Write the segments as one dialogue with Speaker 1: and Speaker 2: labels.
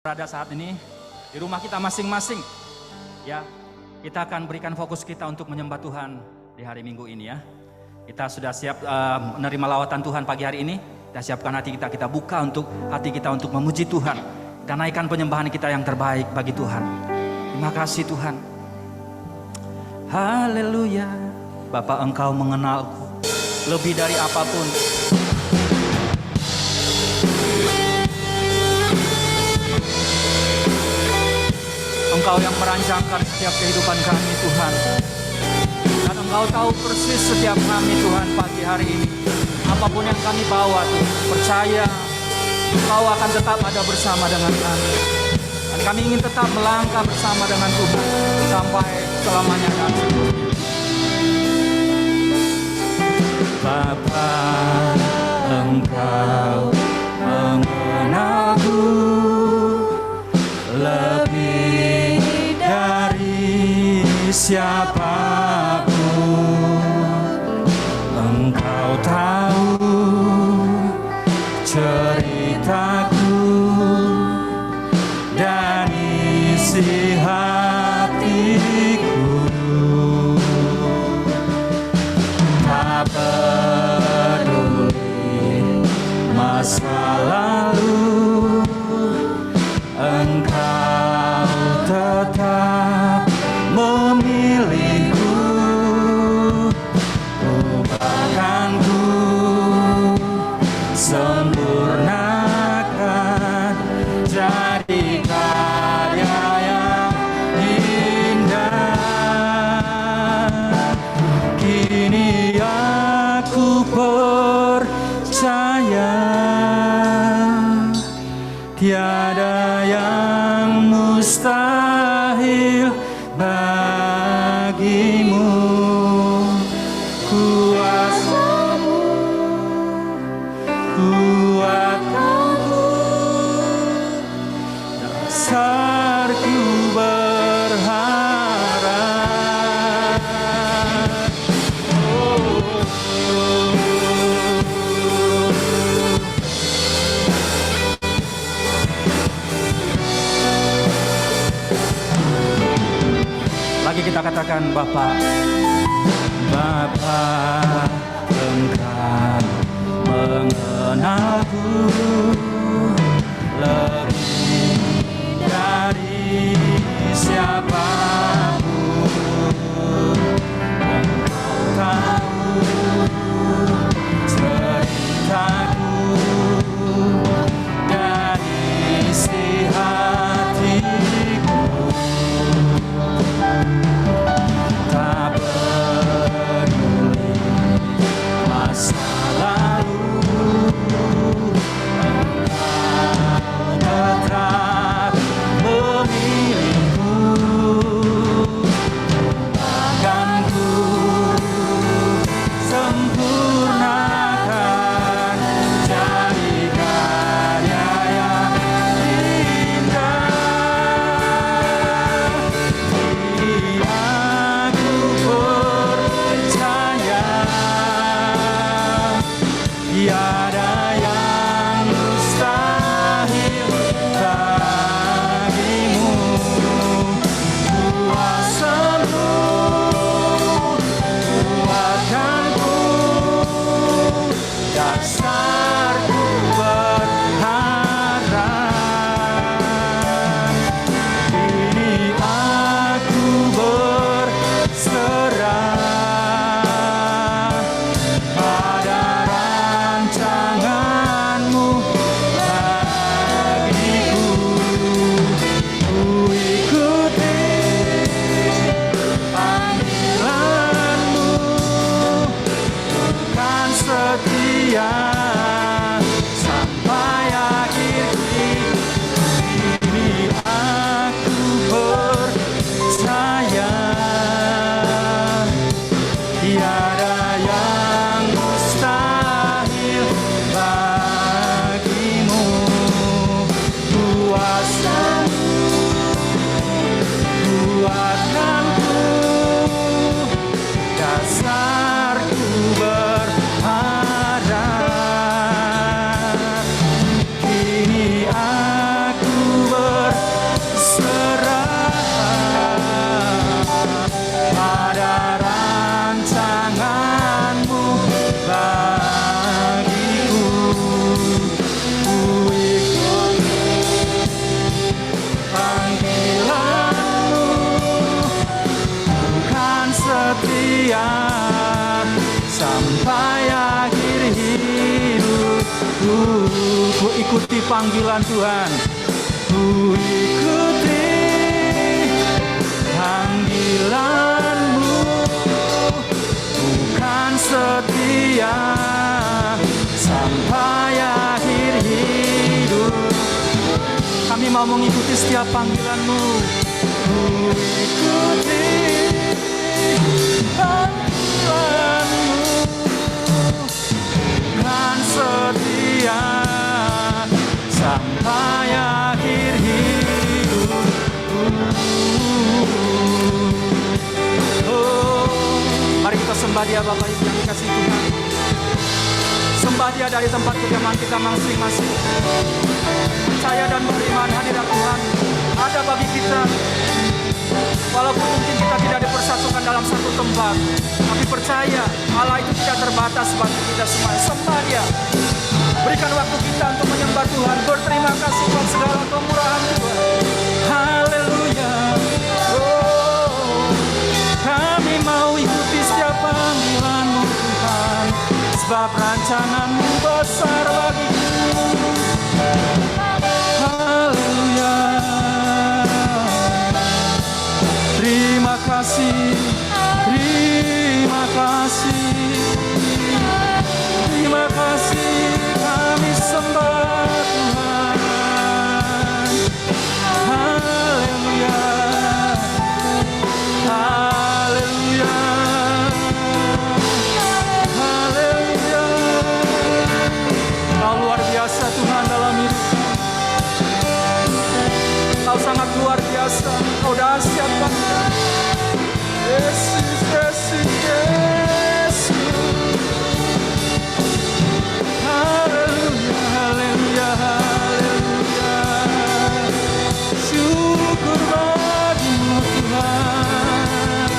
Speaker 1: Berada saat ini di rumah kita masing-masing, ya, kita akan berikan fokus kita untuk menyembah Tuhan di hari Minggu ini, ya. Kita sudah siap menerima lawatan Tuhan pagi hari ini. Kita siapkan hati kita, kita buka untuk hati kita untuk memuji Tuhan. Kita naikkan penyembahan kita yang terbaik bagi Tuhan. Terima kasih Tuhan. Haleluya. Bapa, Engkau mengenalku lebih dari apapun. Engkau yang merancangkan setiap kehidupan kami Tuhan. Dan Engkau tahu persis setiap kami Tuhan pagi hari ini. Apapun yang kami bawa Tuhan, percaya Engkau akan tetap ada bersama dengan kami. Dan kami ingin tetap melangkah bersama dengan Tuhan sampai selamanya dan seterusnya. Bapa, Engkau mengenalku lebih dari siapapun. Engkau tahu ceritaku dan isi hatiku. Tak peduli masa lalu, Engkau tetap memilihku. Ubahkanku, sempurnakan, jadi karya yang indah. Kini aku percaya tiada yang mustahil bagimu. Kuasamu, kuatkanku, dasarku berharap. Lagi kita katakan Bapa, Bapa, Engkau mengenalku lebih dari siapapun. Engkau tahu ceritaku dan isi hatiku. Tak peduli masa lalu, Engkau panggilan Tuhan. Ku ikuti panggilan-Mu, bukan setia sampai akhir hidup. Kami mau mengikuti setiap panggilan-Mu. Ku ikuti panggilan-Mu, bukan setia sampai akhir hidup. Mari kita sembah Dia, Bapak Ibu yang dikasihi Tuhan. Sembah Dia dari tempat kediaman kita masing-masing. Percaya dan beriman hadirat Tuhan ada bagi kita. Walaupun mungkin kita tidak dipersatukan dalam satu tempat, tapi percaya Allah itu tidak terbatas bagi kita semua. Sembah Dia. Berikan waktu kita untuk menyembah Tuhan. Berterima kasih buat segala kemurahan Tuhan. Haleluya. Kami mau ikuti setiap panggilan-Mu Tuhan, sebab rancangan-Mu besar bagiku. Haleluya. Terima kasih, terima kasih, terima kasih. Kami sembah Tuhan. Haleluya. Haleluya. Haleluya. Kau luar biasa Tuhan dalam hidup. Kau sangat luar biasa. Kau dahsyat Tuhan. Yesus, Yesus, Yesus. Haleluya, haleluya, haleluya. Syukur bagi-Mu Tuhan.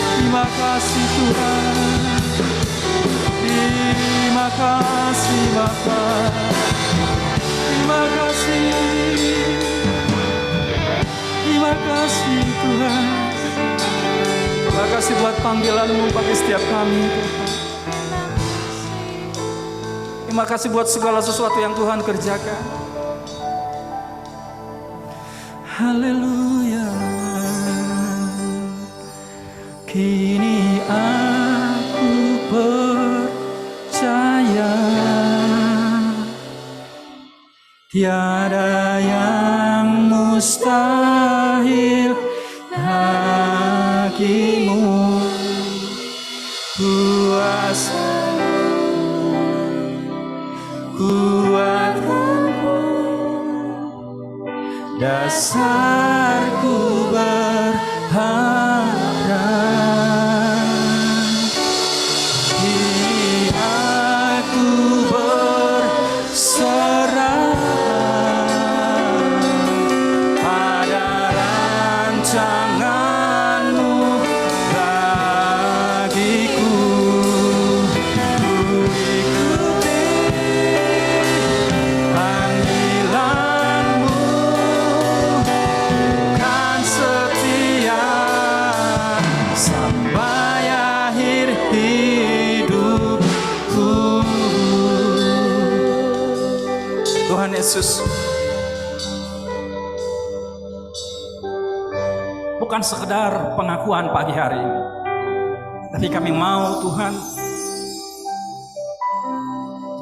Speaker 1: Terima kasih Tuhan. Terima kasih Bapa. Terima kasih. Terima kasih Tuhan. Terima kasih buat panggilan-Mu bagi setiap kami Tuhan. Terima kasih buat segala sesuatu yang Tuhan kerjakan. Haleluya. Kini aku percaya tiada yang mustahil bagimu. Kuasa kuatkanku, dasarku berharap. Kini aku berserah pada rancangan-Mu bagiku. Ku ikuti panggilan-Mu, bukan setia sampai akhir hidupku. Tuhan Yesus, bukan sekedar pengakuan pagi hari ini, tapi kami mau Tuhan,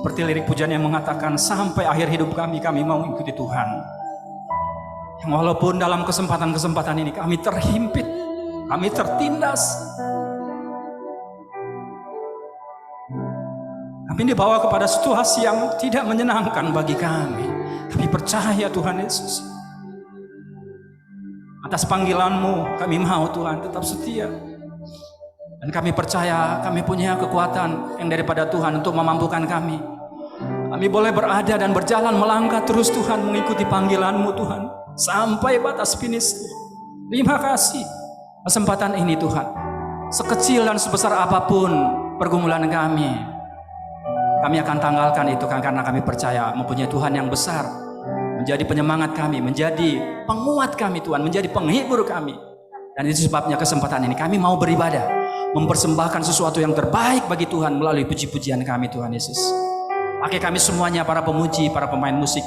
Speaker 1: seperti lirik pujian yang mengatakan, sampai akhir hidup kami mau mengikuti Tuhan. Yang walaupun dalam kesempatan-kesempatan ini kami terhimpit, kami tertindas, kami dibawa kepada situasi yang tidak menyenangkan bagi kami, tapi percaya Tuhan Yesus, atas panggilan-Mu kami mau Tuhan tetap setia. Dan kami percaya kami punya kekuatan yang daripada Tuhan untuk memampukan kami. Kami boleh berada dan berjalan melangkah terus Tuhan, mengikuti panggilan-Mu Tuhan, sampai batas finish. Terima kasih kesempatan ini Tuhan. Sekecil dan sebesar apapun pergumulan kami akan tanggalkan itu karena kami percaya mempunyai Tuhan yang besar, menjadi penyemangat kami, menjadi penguat kami Tuhan, menjadi penghibur kami. Dan itu sebabnya kesempatan ini kami mau beribadah, mempersembahkan sesuatu yang terbaik bagi Tuhan melalui puji-pujian kami Tuhan Yesus. Pakai kami semuanya, para pemuji, para pemain musik,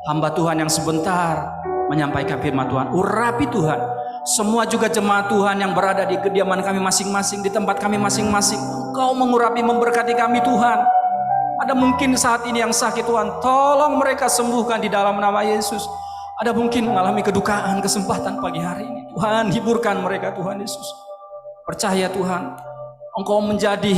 Speaker 1: hamba Tuhan yang sebentar menyampaikan firman Tuhan. Urapi Tuhan semua juga jemaat Tuhan yang berada di kediaman kami masing-masing, di tempat kami masing-masing. Engkau mengurapi, memberkati kami Tuhan. Ada mungkin saat ini yang sakit Tuhan, tolong mereka sembuhkan di dalam nama Yesus. Ada mungkin mengalami kedukaan, kesempatan pagi hari ini, Tuhan hiburkan mereka Tuhan Yesus. Percaya Tuhan, Engkau menjadi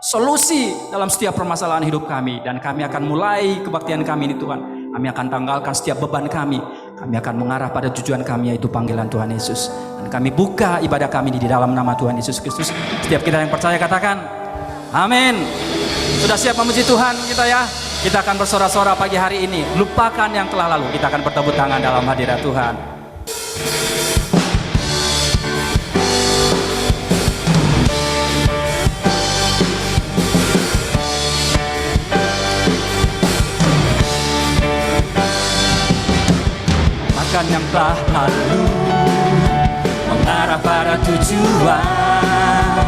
Speaker 1: solusi dalam setiap permasalahan hidup kami. Dan kami akan mulai kebaktian kami ini Tuhan. Kami akan tanggalkan setiap beban kami. Kami akan mengarah pada tujuan kami, yaitu panggilan Tuhan Yesus. Dan kami buka ibadah kami di dalam nama Tuhan Yesus Kristus. Setiap kita yang percaya katakan amin. Sudah siap memuji Tuhan kita ya? Kita akan bersorak-sorak pagi hari ini. Lupakan yang telah lalu. Kita akan bertepuk tangan dalam hadirat Tuhan. Yang telah lalu mengarah pada tujuan,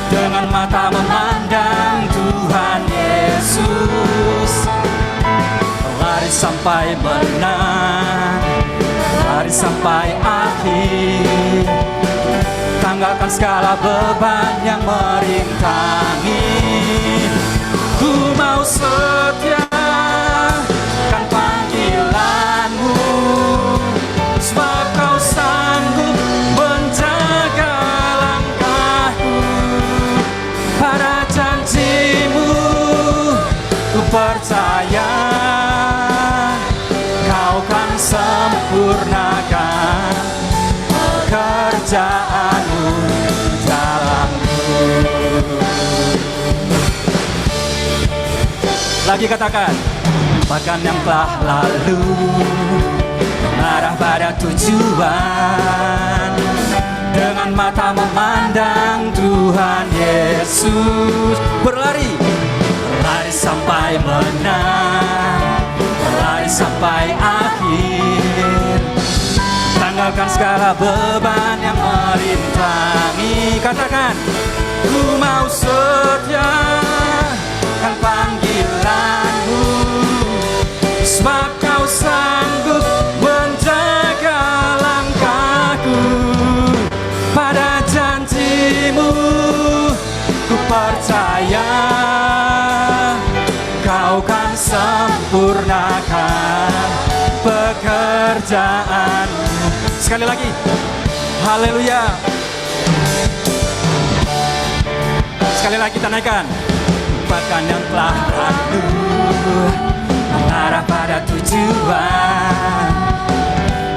Speaker 1: dengan mata memandang Tuhan Yesus, berlari sampai menang, berlari sampai akhir, tanggalkan segala beban yang merintangi. Ku mau setia kan panggilanmu, sebab kau sanggup menjaga langkahku. Pada janjimu ku percaya, kau kan sempurnakan pekerjaanmu dalamku. Lagi katakan, bahkan yang telah lalu mengarah pada tujuan, dengan mata memandang Tuhan Yesus, berlari, berlari sampai menang, berlari sampai akhir, tanggalkan segala beban yang merintangi. Katakan, ku mau setia kan panggilanmu, sebab kau sanggup menjaga langkahku. Pada janjimu ku percaya, kau kan sempurnakan pekerjaanmu. Sekali lagi, haleluya. Sekali lagi kita naikkan. Bahkan yang telah lalu mengarah pada tujuan,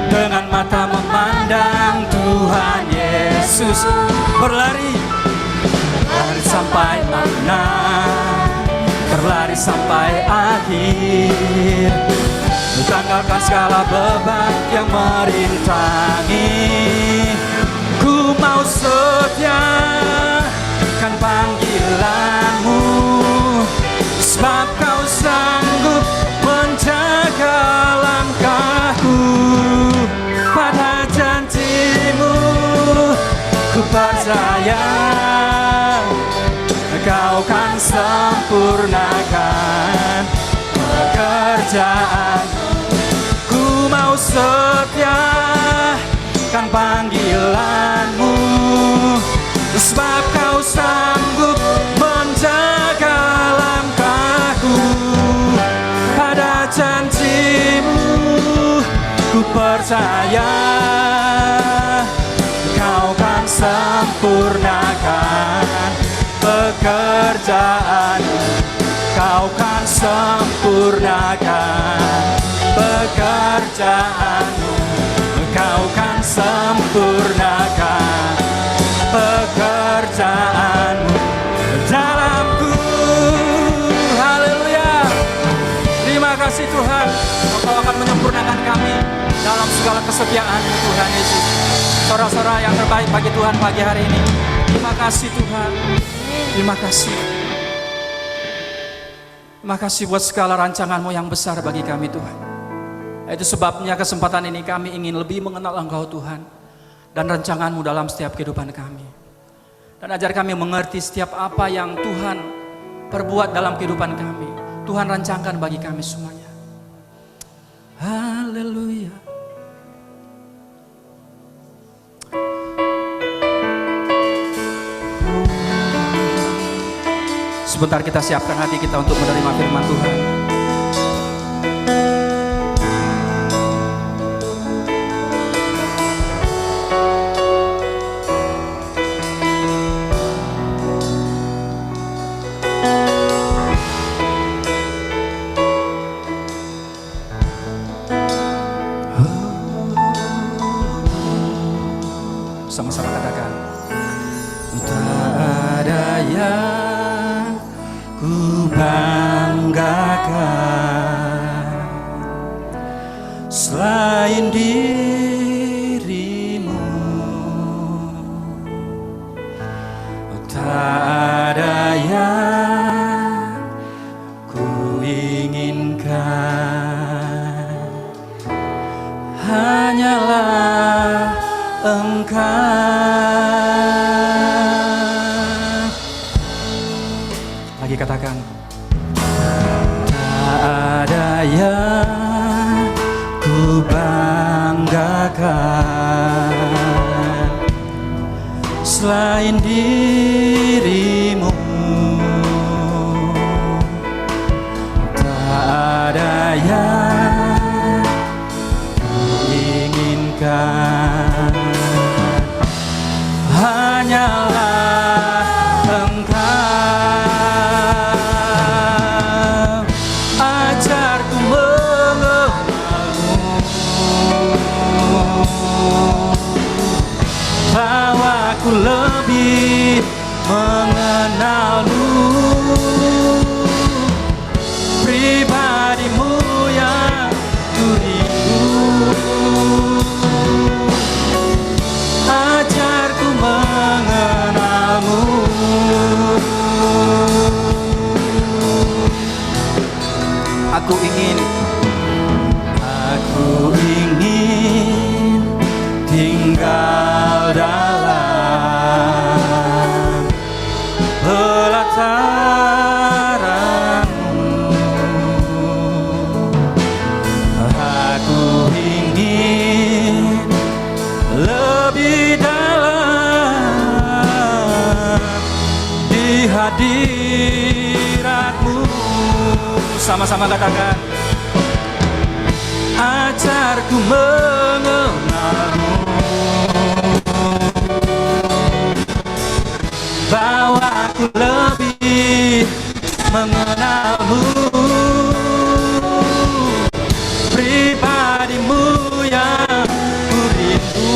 Speaker 1: dengan mata memandang Tuhan Yesus, berlari, berlari sampai menang, berlari sampai akhir, tanggalkan segala beban yang merintangi. Ku mau setia kan panggilanmu, sebab kau sanggup menjaga langkahku. Pada janjimu ku percaya, kau kan sempurnakan pekerjaan. Ku mau setia kan panggilanmu, sebab kau sanggup menjaga langkahku. Pada janjimu ku percaya, kau kan sempurnakan pekerjaan. Kau kan sempurnakan pekerjaanmu. Kau kan sempurnakan pekerjaanmu dalamku. Haleluya. Terima kasih Tuhan, Engkau akan menyempurnakan kami dalam segala kesetiaan Tuhan Yesus. Sorak-sorak yang terbaik bagi Tuhan pagi hari ini. Terima kasih Tuhan. Terima kasih. Terima kasih buat segala rancangan-Mu yang besar bagi kami Tuhan. Itu sebabnya kesempatan ini kami ingin lebih mengenal Engkau Tuhan dan rancangan-Mu dalam setiap kehidupan kami. Dan ajar kami mengerti setiap apa yang Tuhan perbuat dalam kehidupan kami. Tuhan rancangkan bagi kami semuanya. Haleluya. Sebentar kita siapkan hati kita untuk menerima firman Tuhan. Sama-sama katakan. Tak ada yang ku banggakan selain dirimu. Tak ada yang ku inginkan, hanyalah Engkau. Lagi katakan. Tak ada yang ku banggakan selain dirimu. Tak ada yang ku inginkan, hanyalah Engkau. Ajarku mengenalmu, bawaku lebih mengenalmu, pribadimu yang ku rindu. Ajarku mengenalmu, aku ingin tinggal dalam pelataranmu. Aku ingin lebih dalam di hadiratmu. Sama-sama katakan. Ajarku mengenalmu, bawaku lebih mengenalmu, pribadimu yang ku rindu.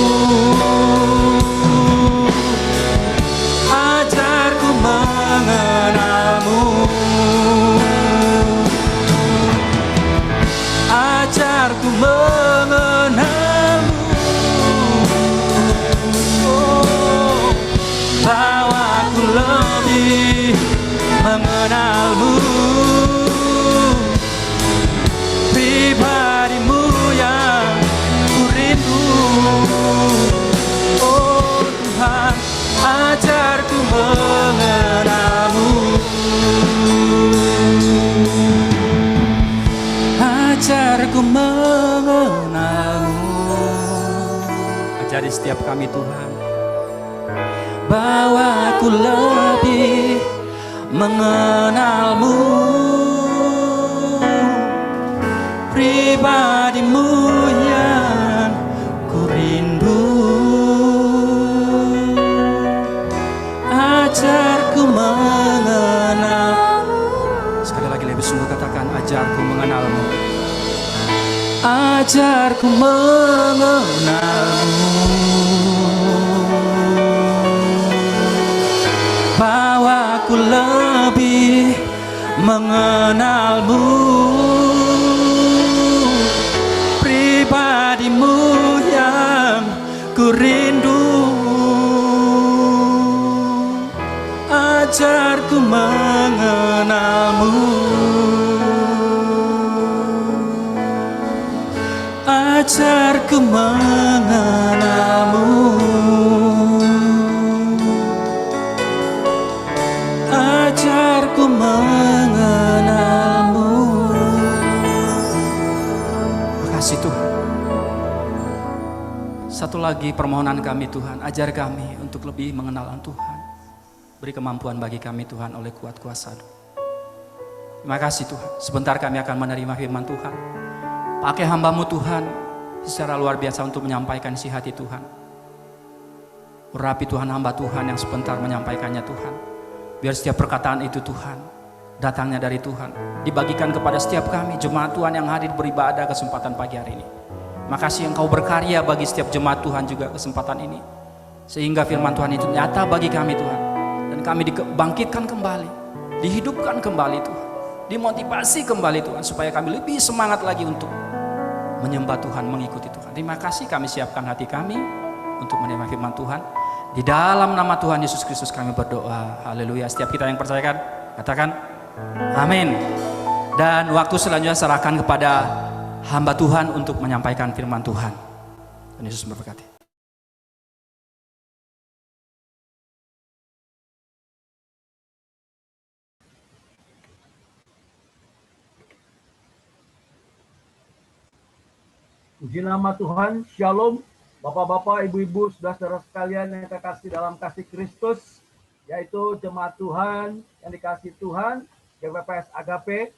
Speaker 1: Ajarku mengenalmu, ajarku mengenalmu, oh, bawaku lebih mengenalmu, pribadimu yang ku rindu. Oh Tuhan, ajarku mengenalmu, ajarku mengenalmu. Ajari setiap kami Tuhan, bawaku lebih mengenalmu, pribadimu yang ku rindu. Ajarku mengenalmu. Sekali lagi lebih sungguh katakan, ajarku mengenalmu, ajarku mengenalmu, bawaku lebih mengenalmu, pribadimu yang ku rindu. Ajarku mengenalmu, ajarku mengenalmu. lagi permohonan kami Tuhan, ajar kami untuk lebih mengenal Tuhan. Beri kemampuan bagi kami Tuhan oleh kuat kuasa. Terima kasih Tuhan, sebentar kami akan menerima firman Tuhan. Pakai hamba-Mu Tuhan secara luar biasa untuk menyampaikan isi hati Tuhan. Urapi Tuhan hamba Tuhan yang sebentar menyampaikannya Tuhan. Biar setiap perkataan itu Tuhan, datangnya dari Tuhan, dibagikan kepada setiap kami, jemaat Tuhan yang hadir beribadah kesempatan pagi hari ini. Makasih Engkau berkarya bagi setiap jemaat Tuhan juga kesempatan ini. Sehingga firman Tuhan itu nyata bagi kami Tuhan. Dan kami dibangkitkan kembali, dihidupkan kembali Tuhan. Dimotivasi kembali Tuhan, supaya kami lebih semangat lagi untuk menyembah Tuhan, mengikuti Tuhan. Terima kasih, kami siapkan hati kami untuk menerima firman Tuhan. Di dalam nama Tuhan Yesus Kristus kami berdoa. Haleluya. Setiap kita yang percayakan, katakan amin. Dan waktu selanjutnya serahkan kepada hamba Tuhan untuk menyampaikan firman Tuhan. Tuhan Yesus memberkati.
Speaker 2: Puji nama Tuhan, Shalom, Bapak-bapak, Ibu-ibu, saudara-saudara sekalian yang terkasih dalam kasih Kristus, yaitu jemaat Tuhan yang dikasih Tuhan, GPPS Agape.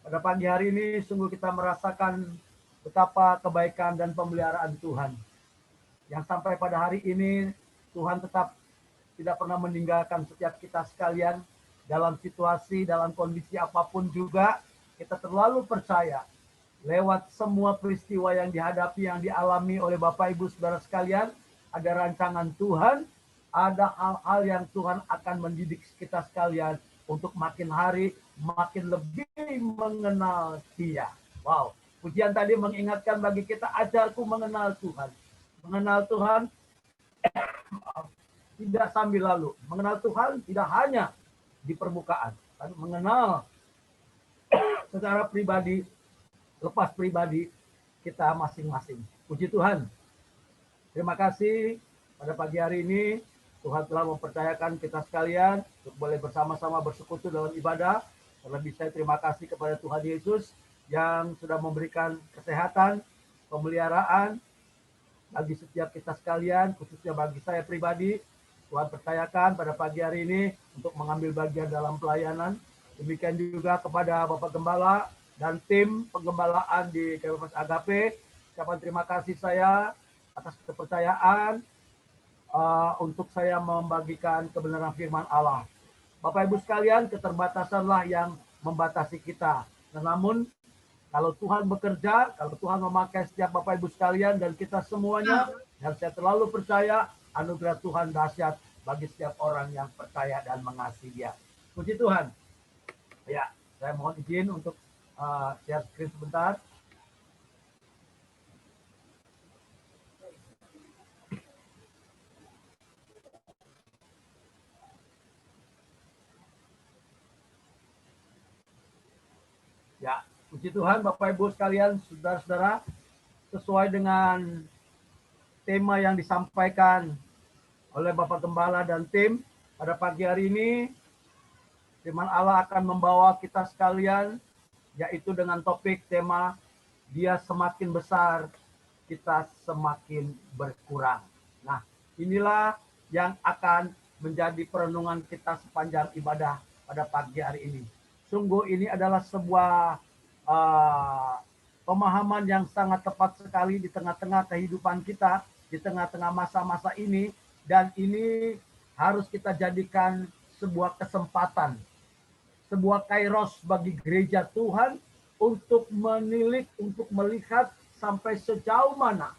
Speaker 2: Pada pagi hari ini sungguh kita merasakan betapa kebaikan dan pemeliharaan Tuhan. Yang sampai pada hari ini Tuhan tetap tidak pernah meninggalkan setiap kita sekalian dalam situasi, dalam kondisi apapun juga, kita terlalu percaya. Lewat semua peristiwa yang dihadapi, yang dialami oleh Bapak Ibu Saudara sekalian, ada rancangan Tuhan, ada hal-hal yang Tuhan akan mendidik kita sekalian untuk makin hari makin lebih mengenal Dia. Wow, pujian tadi mengingatkan bagi kita, ajarku mengenal Tuhan. Mengenal Tuhan tidak sambil lalu. Mengenal Tuhan tidak hanya di permukaan, tapi mengenal secara pribadi, lepas pribadi kita masing-masing. Puji Tuhan. Terima kasih pada pagi hari ini Tuhan telah mempercayakan kita sekalian untuk boleh bersama-sama bersekutu dalam ibadah. Terlebih saya terima kasih kepada Tuhan Yesus yang sudah memberikan kesehatan, pemeliharaan bagi setiap kita sekalian, khususnya bagi saya pribadi. Tuhan percayakan pada pagi hari ini untuk mengambil bagian dalam pelayanan. Demikian juga kepada Bapak Gembala dan tim penggembalaan di GPPS Agape. Ucapan terima kasih saya atas kepercayaan untuk saya membagikan kebenaran firman Allah. Bapak Ibu sekalian, keterbatasanlah yang membatasi kita. Namun kalau Tuhan bekerja, kalau Tuhan memakai setiap Bapak Ibu sekalian dan kita semuanya, dan saya terlalu percaya anugerah Tuhan dahsyat bagi setiap orang yang percaya dan mengasihi Dia. Puji Tuhan. Ya, saya mohon izin untuk share screen sebentar. Ya, puji Tuhan Bapak Ibu sekalian, saudara-saudara, sesuai dengan tema yang disampaikan oleh Bapak Gembala dan tim pada pagi hari ini, firman Allah akan membawa kita sekalian, yaitu dengan topik tema Dia semakin besar, kita semakin berkurang. Nah, inilah yang akan menjadi perenungan kita sepanjang ibadah pada pagi hari ini. Sungguh ini adalah sebuah pemahaman yang sangat tepat sekali di tengah-tengah kehidupan kita, di tengah-tengah masa-masa ini, dan ini harus kita jadikan sebuah kesempatan, sebuah kairos bagi gereja Tuhan untuk menilik, untuk melihat sampai sejauh mana,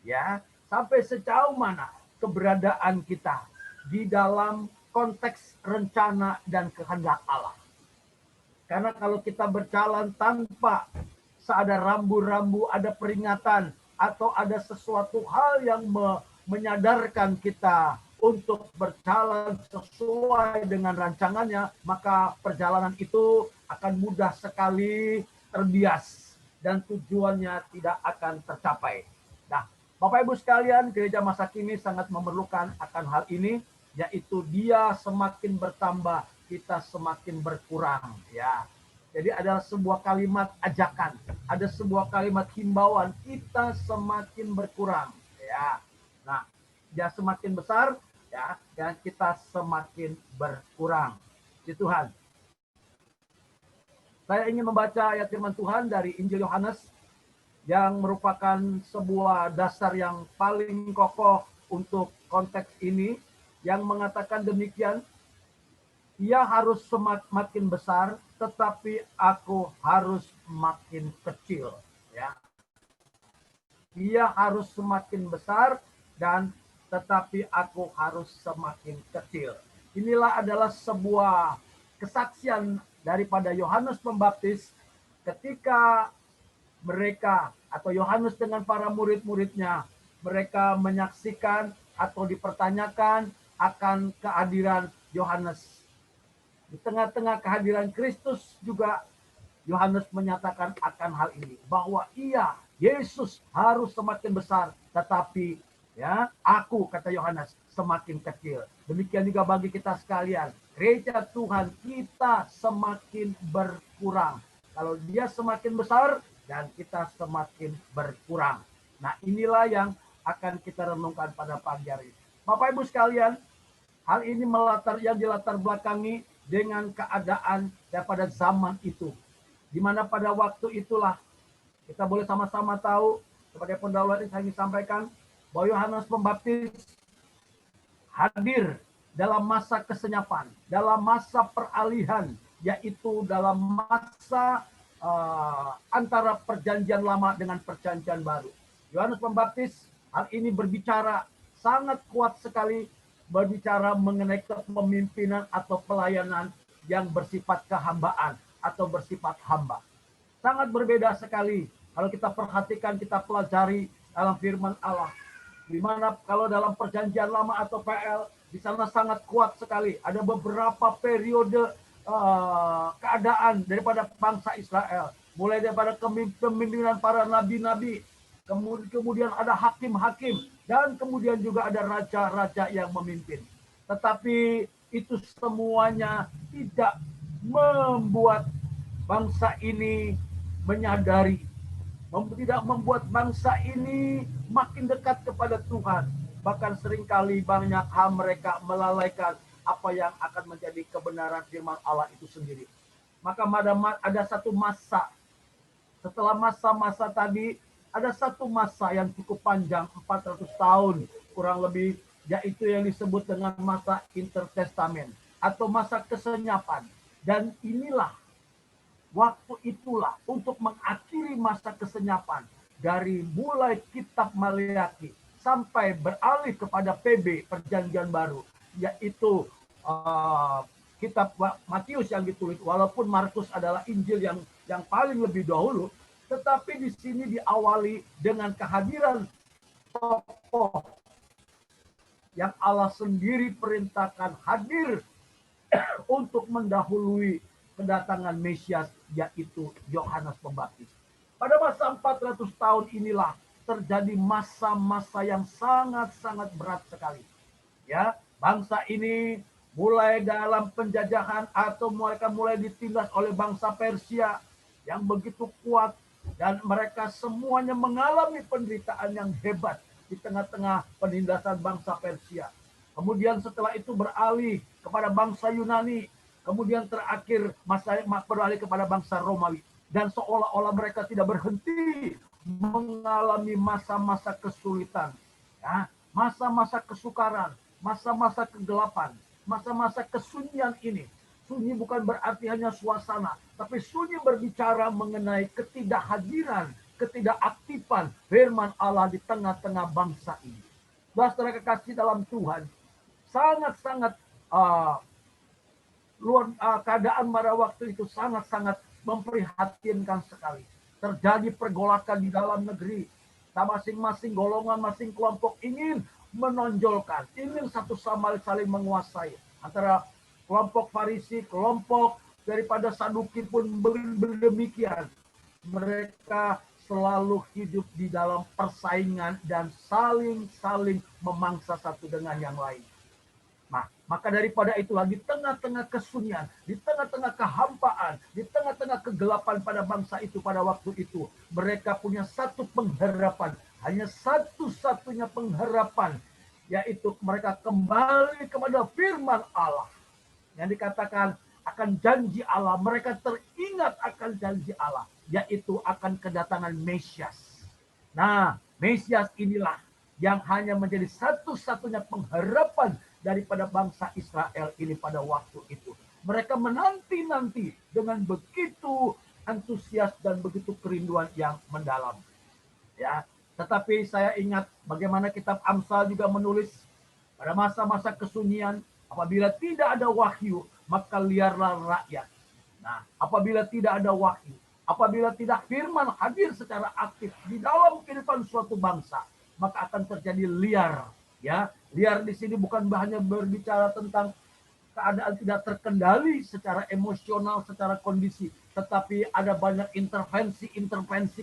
Speaker 2: ya, sampai sejauh mana keberadaan kita di dalam konteks rencana dan kehendak Allah. Karena kalau kita berjalan tanpa ada rambu-rambu, ada peringatan, atau ada sesuatu hal yang menyadarkan kita untuk berjalan sesuai dengan rancangannya, maka perjalanan itu akan mudah sekali terbias dan tujuannya tidak akan tercapai. Nah, Bapak Ibu sekalian, gereja masa kini sangat memerlukan akan hal ini, yaitu Dia semakin bertambah, kita semakin berkurang, ya. Jadi ada sebuah kalimat ajakan, ada sebuah kalimat himbauan, kita semakin berkurang, Ya. Nah, dia semakin besar, ya, dan kita semakin berkurang. Puji Tuhan. Saya ingin membaca ayat firman Tuhan dari Injil Yohanes yang merupakan sebuah dasar yang paling kokoh untuk konteks ini, yang mengatakan demikian, ia harus semakin besar, tetapi aku harus makin kecil. Ya. Ia harus semakin besar dan tetapi aku harus semakin kecil. Inilah adalah sebuah kesaksian daripada Yohanes Pembaptis ketika mereka atau Yohanes dengan para murid-muridnya, mereka menyaksikan atau dipertanyakan akan kehadiran Yohanes. Di tengah-tengah kehadiran Kristus juga Yohanes menyatakan akan hal ini, bahwa Yesus harus semakin besar, tetapi ya, aku, kata Yohanes, semakin kecil. Demikian juga bagi kita sekalian, gereja Tuhan kita semakin berkurang. Kalau dia semakin besar dan kita semakin berkurang. Nah, inilah yang akan kita renungkan pada pagi hari ini. Bapak Ibu sekalian, hal ini yang dilatar belakangi dengan keadaan daripada zaman itu, di mana pada waktu itulah kita boleh sama-sama tahu, sebagai pendahuluan yang saya ingin sampaikan, bahwa Yohanes Pembaptis hadir dalam masa kesenyapan, dalam masa peralihan, yaitu dalam masa antara perjanjian lama dengan perjanjian baru. Yohanes Pembaptis hal ini berbicara sangat kuat sekali, berbicara mengenai kepemimpinan atau pelayanan yang bersifat kehambaan atau bersifat hamba. Sangat berbeda sekali kalau kita perhatikan, kita pelajari dalam firman Allah. Di mana kalau dalam perjanjian lama atau PL, di sana sangat kuat sekali. Ada beberapa periode keadaan daripada bangsa Israel. Mulai daripada kepemimpinan para nabi-nabi, kemudian ada hakim-hakim, dan kemudian juga ada raja-raja yang memimpin. Tetapi itu semuanya tidak membuat bangsa ini menyadari, tidak membuat bangsa ini makin dekat kepada Tuhan. Bahkan seringkali banyak hal mereka melalaikan apa yang akan menjadi kebenaran firman Allah itu sendiri. Maka ada satu masa, setelah masa-masa tadi, ada satu masa yang cukup panjang, 400 tahun kurang lebih, yaitu yang disebut dengan masa intertestamen atau masa kesenyapan. Dan inilah, waktu itulah untuk mengakhiri masa kesenyapan dari mulai kitab Maleakhi sampai beralih kepada PB, perjanjian baru, yaitu kitab Matius yang ditulis, walaupun Markus adalah Injil yang paling lebih dahulu, tetapi di sini diawali dengan kehadiran tokoh yang Allah sendiri perintahkan hadir untuk mendahului kedatangan Mesias, yaitu Yohanes Pembaptis. Pada masa 400 tahun inilah terjadi masa-masa yang sangat-sangat berat sekali. Ya, bangsa ini mulai dalam penjajahan atau mereka mulai ditindas oleh bangsa Persia yang begitu kuat, dan mereka semuanya mengalami penderitaan yang hebat di tengah-tengah penindasan bangsa Persia. Kemudian setelah itu beralih kepada bangsa Yunani, kemudian terakhir beralih kepada bangsa Romawi. Dan seolah-olah mereka tidak berhenti mengalami masa-masa kesulitan, ya, masa-masa kesukaran, masa-masa kegelapan, masa-masa kesunyian ini. Sunyi bukan berarti hanya suasana, tapi sunyi berbicara mengenai ketidakhadiran, ketidakaktifan firman Allah di tengah-tengah bangsa ini. Saudara kekasih dalam Tuhan, sangat-sangat keadaan pada waktu itu sangat-sangat memprihatinkan sekali. Terjadi pergolakan di dalam negeri. Masing-masing golongan, masing kelompok ingin menonjolkan, ingin satu sama lain saling menguasai. Antara kelompok Farisi, kelompok daripada Saduki pun demikian. Mereka selalu hidup di dalam persaingan dan saling memangsa satu dengan yang lain. Nah, maka daripada itulah di tengah-tengah kesunyian, di tengah-tengah kehampaan, di tengah-tengah kegelapan pada bangsa itu pada waktu itu, mereka punya satu pengharapan, hanya satu-satunya pengharapan, yaitu mereka kembali kepada firman Allah. Yang dikatakan akan janji Allah, mereka teringat akan janji Allah, yaitu akan kedatangan Mesias. Nah, Mesias inilah yang hanya menjadi satu-satunya pengharapan daripada bangsa Israel ini pada waktu itu. Mereka menanti-nanti dengan begitu antusias dan begitu kerinduan yang mendalam. Ya, tetapi saya ingat bagaimana kitab Amsal juga menulis pada masa-masa kesunyian, apabila tidak ada wahyu, maka liarlah rakyat. Nah, apabila tidak ada wahyu, apabila tidak firman hadir secara aktif di dalam kehidupan suatu bangsa, maka akan terjadi liar. Ya, liar di sini bukan hanya berbicara tentang keadaan tidak terkendali secara emosional, secara kondisi, tetapi ada banyak intervensi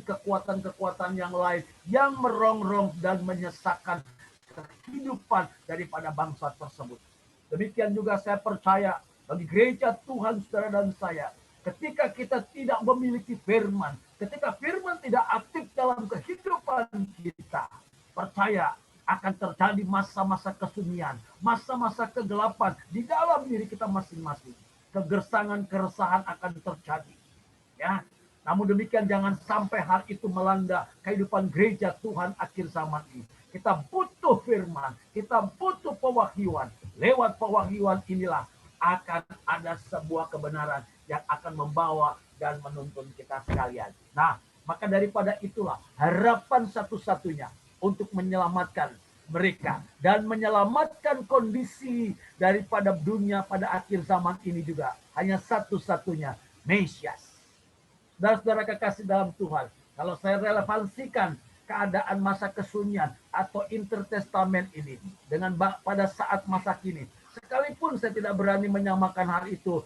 Speaker 2: kekuatan-kekuatan yang lain yang merongrong dan menyesakkan kehidupan daripada bangsa tersebut. Demikian juga saya percaya bagi gereja Tuhan, saudara dan saya, ketika kita tidak memiliki firman, ketika firman tidak aktif dalam kehidupan kita, percaya akan terjadi masa-masa kesunyian, masa-masa kegelapan di dalam diri kita masing-masing. Kegersangan, keresahan akan terjadi. Ya, namun demikian jangan sampai hal itu melanda kehidupan gereja Tuhan akhir zaman ini. Kita butuh firman, kita butuh pewahyuan. Lewat pewahyuan inilah akan ada sebuah kebenaran yang akan membawa dan menuntun kita sekalian. Nah, maka daripada itulah harapan satu-satunya untuk menyelamatkan mereka dan menyelamatkan kondisi daripada dunia pada akhir zaman ini juga hanya satu-satunya, Mesias. Saudara-saudara kekasih dalam Tuhan, kalau saya relevansikan keadaan masa kesunyian atau intertestament ini dengan pada saat masa kini, sekalipun saya tidak berani menyamakan hal itu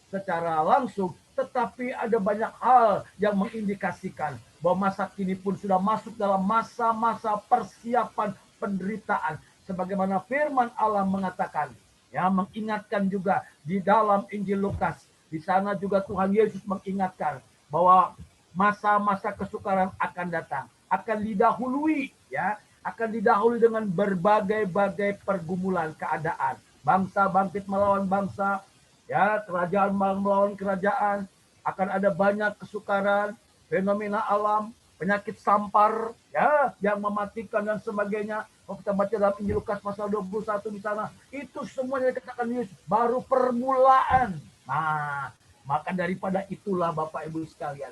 Speaker 2: secara langsung, tetapi ada banyak hal yang mengindikasikan bahwa masa kini pun sudah masuk dalam masa-masa persiapan penderitaan, sebagaimana firman Allah mengatakan, ya, mengingatkan juga di dalam Injil Lukas. Di sana juga Tuhan Yesus mengingatkan bahwa masa-masa kesukaran akan datang, akan didahului, ya, akan didahului dengan berbagai-bagai pergumulan keadaan. Bangsa bangkit melawan bangsa, ya, kerajaan melawan kerajaan, akan ada banyak kesukaran, fenomena alam, penyakit sampar, ya, yang mematikan dan sebagainya. Kalau kita baca dalam Injil Lukas pasal 21 di sana, itu semuanya dikatakan Yesus baru permulaan. Nah, maka daripada itulah Bapak Ibu sekalian,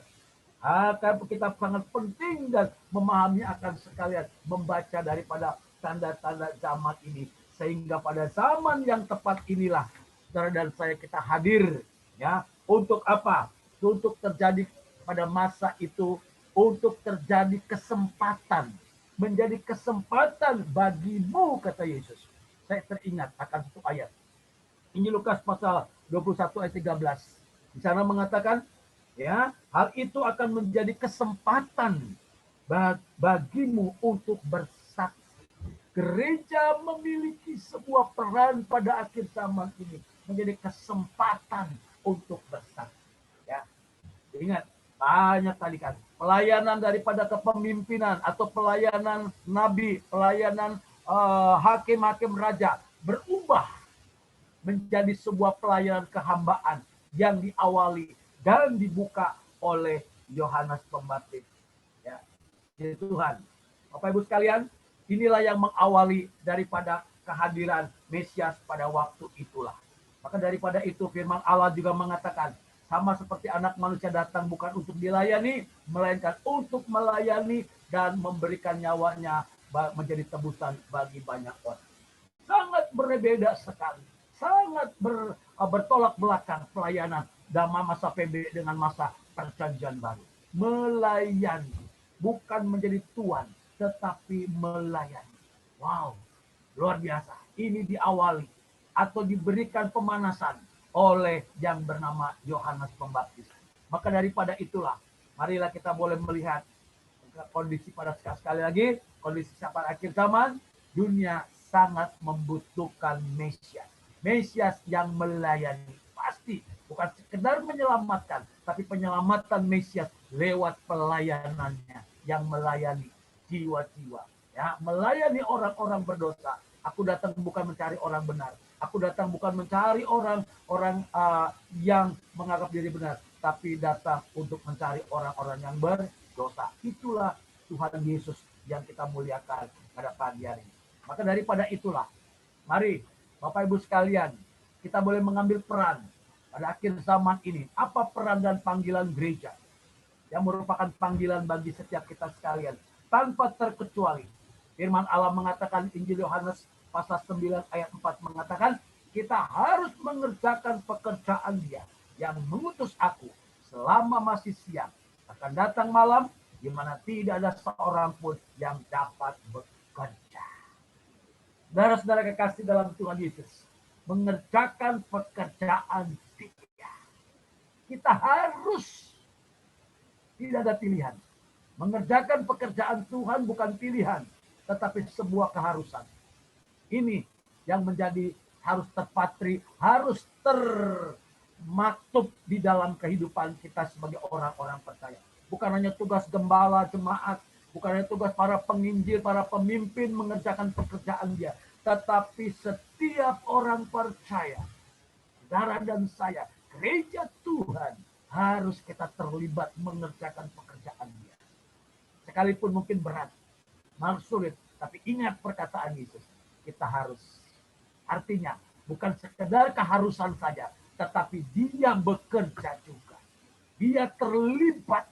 Speaker 2: kita sangat penting dan memahami akan sekalian membaca daripada tanda-tanda zaman ini, sehingga pada zaman yang tepat inilah saudara dan saya kita hadir, ya, untuk apa? Untuk terjadi pada masa itu, untuk terjadi kesempatan, menjadi kesempatan bagimu, kata Yesus. Saya teringat akan satu ayat, Injil Lukas pasal 21 ayat 13. Di sana mengatakan, ya, hal itu akan menjadi kesempatan bagimu untuk bersaksi. Gereja memiliki sebuah peran pada akhir zaman ini, menjadi kesempatan untuk bersaksi. Ya, ingat, banyak kali kan pelayanan daripada kepemimpinan atau pelayanan nabi, pelayanan hakim-hakim raja berubah menjadi sebuah pelayanan kehambaan yang diawali dan dibuka oleh Yohanes Pembaptis. Ya, Tuhan, Bapak Ibu sekalian, inilah yang mengawali daripada kehadiran Mesias pada waktu itulah. Maka daripada itu firman Allah juga mengatakan, sama seperti anak manusia datang bukan untuk dilayani, melainkan untuk melayani dan memberikan nyawanya menjadi tebusan bagi banyak orang. Sangat berbeda sekali, sangat bertolak belakang pelayanan dalam masa PB dengan masa perjanjian baru. Melayani, bukan menjadi tuan, tetapi melayani. Wow, luar biasa. Ini diawali atau diberikan pemanasan oleh yang bernama Yohanes Pembaptis. Maka daripada itulah, marilah kita boleh melihat kondisi pada sekali lagi, kondisi pada akhir zaman, dunia sangat membutuhkan Mesias. Mesias yang melayani, pasti bukan sekedar menyelamatkan, tapi penyelamatan Mesias lewat pelayanannya, yang melayani jiwa-jiwa, ya, melayani orang-orang berdosa. Aku datang bukan mencari orang benar. Aku datang bukan mencari orang-orang yang menganggap diri benar, tapi datang untuk mencari orang-orang yang berdosa. Itulah Tuhan Yesus yang kita muliakan pada pagi hari ini. Maka daripada itulah, mari Bapak Ibu sekalian, kita boleh mengambil peran pada akhir zaman ini. Apa peran dan panggilan gereja? Yang merupakan panggilan bagi setiap kita sekalian. Tanpa terkecuali. Firman Allah mengatakan, Injil Yohanes pasal 9 ayat 4 mengatakan, kita harus mengerjakan pekerjaan Dia yang mengutus aku selama masih siang. Akan datang malam, di mana tidak ada seorang pun yang dapat bekerja. Saudara-saudara kekasih dalam Tuhan Yesus, mengerjakan pekerjaan Dia. Kita harus, tidak ada pilihan. Mengerjakan pekerjaan Tuhan bukan pilihan, tetapi sebuah keharusan. Ini yang menjadi harus terpatri, harus termaktub di dalam kehidupan kita sebagai orang-orang percaya. Bukan hanya tugas gembala, jemaat, bukan hanya tugas para penginjil, para pemimpin mengerjakan pekerjaan Dia, tetapi setiap orang percaya, saudara dan saya, gereja Tuhan, harus kita terlibat mengerjakan pekerjaan Dia. Sekalipun mungkin berat, malah sulit, tapi ingat perkataan Yesus, kita harus. Artinya, bukan sekedar keharusan saja, tetapi Dia bekerja juga. Dia terlibat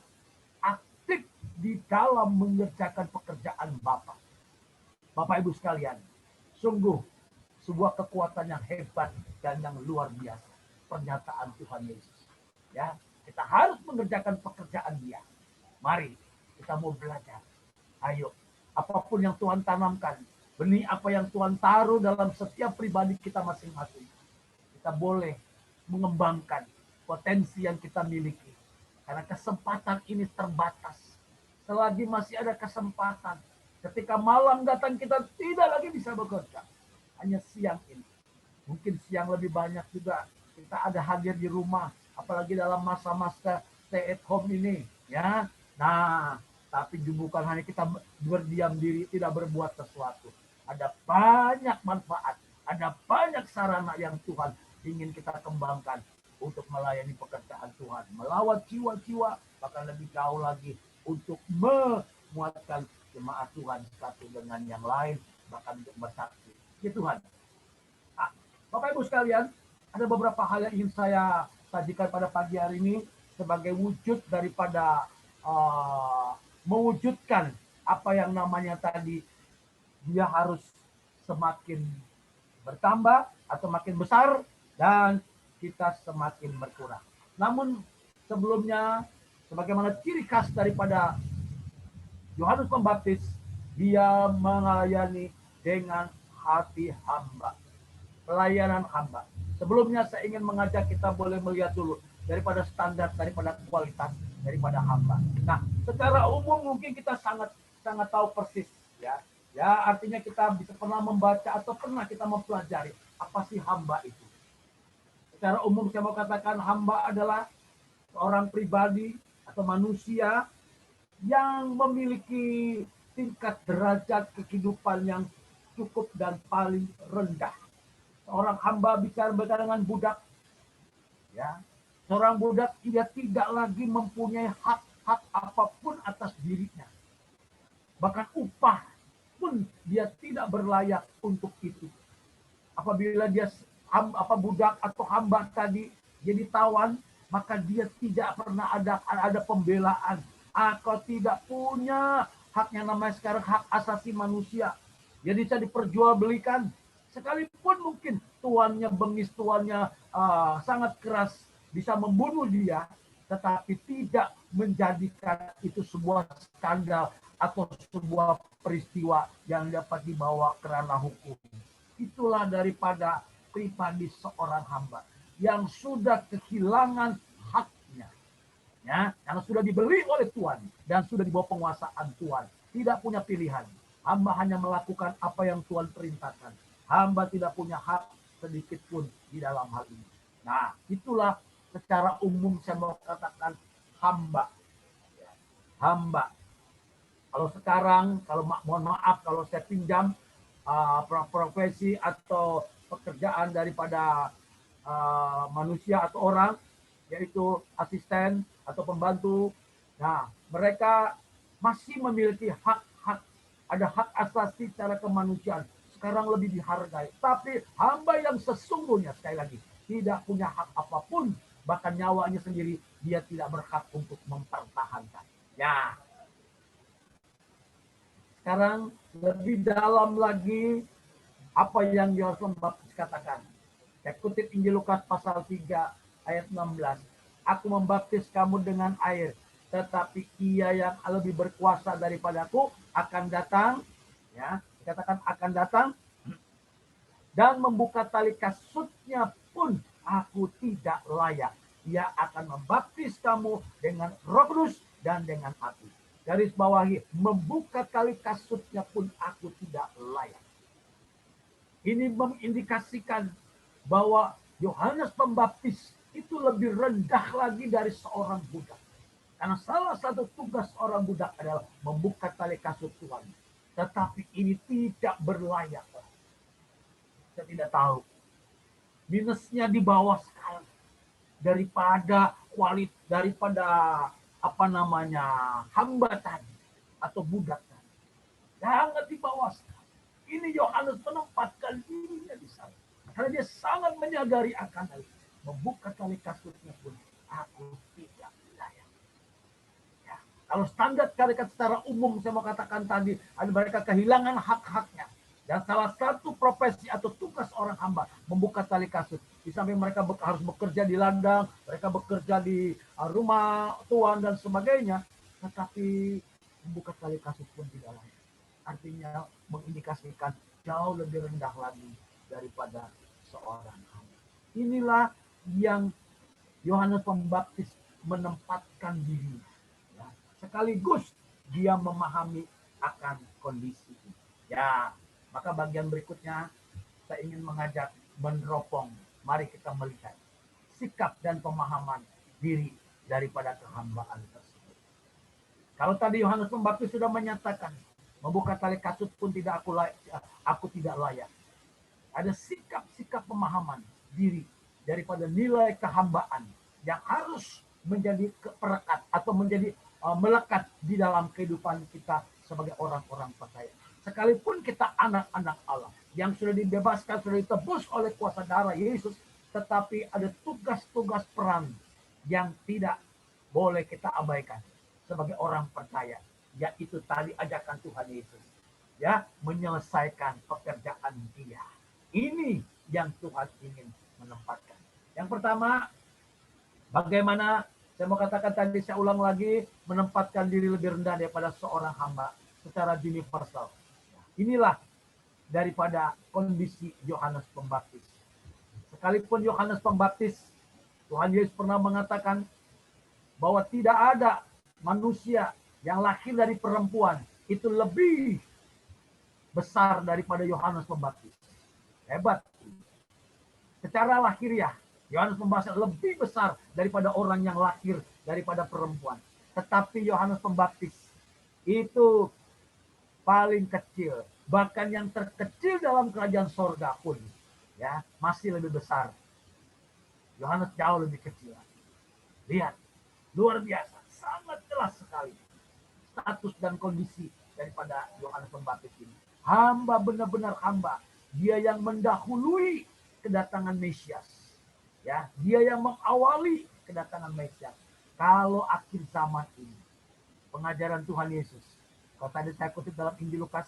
Speaker 2: aktif di dalam mengerjakan pekerjaan Bapa. Bapak Ibu sekalian, sungguh sebuah kekuatan yang hebat dan yang luar biasa. Pernyataan Tuhan Yesus. Ya, kita harus mengerjakan pekerjaan Dia. Mari kita mau belajar. Ayo, apapun yang Tuhan tanamkan, benih apa yang Tuhan taruh dalam setiap pribadi kita masing-masing, kita boleh mengembangkan potensi yang kita miliki. Karena kesempatan ini terbatas. Selagi masih ada kesempatan, ketika malam datang kita tidak lagi bisa bekerja. Hanya siang ini. Mungkin siang lebih banyak juga kita ada hadir di rumah, apalagi dalam masa-masa stay at home ini, ya. Nah, tapi bukan hanya kita berdiam diri, tidak berbuat sesuatu. Ada banyak manfaat, ada banyak sarana yang Tuhan ingin kita kembangkan untuk melayani pekerjaan Tuhan, melawat jiwa-jiwa, bahkan lebih jauh lagi untuk memuatkan jemaat Tuhan satu dengan yang lain, bahkan untuk bersaksi. Ya Tuhan. Nah, Bapak Ibu sekalian, ada beberapa hal yang ingin saya sajikan pada pagi hari ini sebagai wujud daripada mewujudkan apa yang namanya tadi, dia harus semakin bertambah atau makin besar dan kita semakin berkurang. Namun sebelumnya, sebagaimana ciri khas daripada Yohanes Pembaptis, dia melayani dengan hati hamba. Pelayanan hamba. Sebelumnya saya ingin mengajak kita boleh melihat dulu daripada standar, daripada kualitas, daripada hamba. Nah, secara umum mungkin kita sangat tahu persis, ya. Ya, artinya kita bisa pernah membaca atau pernah kita mempelajari apa sih hamba itu. Secara umum saya mau katakan hamba adalah seorang pribadi atau manusia yang memiliki tingkat derajat kehidupan yang cukup dan paling rendah. Seorang hamba bicara dengan budak, ya. Seorang budak dia tidak lagi mempunyai hak apapun atas dirinya. Bahkan upah pun dia tidak berlayak untuk itu. Apabila dia budak atau hamba tadi jadi tawan, maka dia tidak pernah ada pembelaan. Atau tidak punya hak yang namanya sekarang hak asasi manusia. Dia bisa diperjualbelikan. Sekalipun mungkin tuannya bengis, tuannya sangat keras, bisa membunuh dia, tetapi tidak menjadikan itu sebuah skandal atau sebuah peristiwa yang dapat dibawa ke ranah hukum. Itulah daripada pribadi seorang hamba yang sudah kehilangan haknya, ya, yang sudah dibeli oleh Tuhan dan sudah dibawa penguasaan Tuhan, tidak punya pilihan. Hamba hanya melakukan apa yang Tuhan perintahkan. Hamba tidak punya hak sedikit pun di dalam hal ini. Nah, itulah secara umum saya mau katakan hamba. Hamba. Kalau sekarang, mohon maaf kalau saya pinjam profesi atau pekerjaan daripada manusia atau orang, yaitu asisten atau pembantu. Nah, mereka masih memiliki hak-hak, ada hak asasi secara kemanusiaan. Sekarang lebih dihargai. Tapi hamba yang sesungguhnya, sekali lagi, tidak punya hak apapun, bahkan nyawanya sendiri, dia tidak berhak untuk mempertahankan. Ya, sekarang lebih dalam lagi apa yang Yohanes Pembaptis katakan. Saya kutip Injil Lukas pasal 3 ayat 16. Aku membaptis kamu dengan air, tetapi ia yang lebih berkuasa daripadaku akan datang, ya, dikatakan akan datang, dan membuka tali kasutnya pun aku tidak layak. Ia akan membaptis kamu dengan Roh Kudus dan dengan api. Garis bawahi, membuka tali kasutnya pun aku tidak layak. Ini mengindikasikan bahwa Yohanes Pembaptis itu lebih rendah lagi dari seorang budak. Karena salah satu tugas seorang budak adalah membuka tali kasut Tuhan. Tetapi ini tidak berlayak. Saya tidak tahu. Minusnya di bawah sekali daripada hamba tadi atau budak tadi. Sangat di bawah sekali. Ini Yohanes menempatkan dirinya di sana. Karena dia sangat menyadari akan hal itu. Membuka tali kasutnya pun aku tidak layak. Ya. Kalau standar syariat secara umum saya mau katakan tadi, ada mereka kehilangan hak-haknya. Dan salah satu profesi atau tugas orang hamba membuka tali kasut. Di samping mereka harus bekerja di ladang, mereka bekerja di rumah tuan dan sebagainya. Tetapi membuka tali kasut pun tidak layak. Artinya mengindikasikan jauh lebih rendah lagi daripada seorang hamba. Inilah yang Yohanes Pembaptis menempatkan dirinya. Ya. Sekaligus dia memahami akan kondisi ini. Ya, maka bagian berikutnya saya ingin mengajak meneropong. Mari kita melihat sikap dan pemahaman diri daripada kehambaan tersebut. Kalau tadi Yohanes Pembaptis sudah menyatakan membuka tali kasut pun aku tidak layak. Ada sikap-sikap pemahaman diri daripada nilai kehambaan yang harus menjadi perekat atau menjadi melekat di dalam kehidupan kita sebagai orang-orang percaya. Sekalipun kita anak-anak Allah yang sudah dibebaskan, sudah ditebus oleh kuasa darah Yesus, tetapi ada tugas-tugas peran yang tidak boleh kita abaikan sebagai orang percaya, yaitu tali ajakan Tuhan Yesus, ya, menyelesaikan pekerjaan dia. Ini yang Tuhan ingin menempatkan. Yang pertama, bagaimana saya mau katakan tadi, saya ulang lagi, menempatkan diri lebih rendah daripada seorang hamba secara universal. Inilah daripada kondisi Yohanes Pembaptis. Sekalipun Yohanes Pembaptis, Tuhan Yesus pernah mengatakan bahwa tidak ada manusia yang lahir dari perempuan itu lebih besar daripada Yohanes Pembaptis. Hebat. Secara lahiriah, Yohanes Pembaptis lebih besar daripada orang yang lahir daripada perempuan. Tetapi Yohanes Pembaptis itu paling kecil. Bahkan yang terkecil dalam kerajaan sorga pun, ya, masih lebih besar. Yohanes jauh lebih kecil. Lihat, luar biasa, sangat jelas sekali status dan kondisi daripada Yohanes Pembaptis ini. Hamba, benar-benar hamba. Dia yang mendahului kedatangan Mesias. Ya, dia yang mengawali kedatangan Mesias. Kalau akhir zaman ini, pengajaran Tuhan Yesus, kalau tadi saya kutip dalam Injil Lukas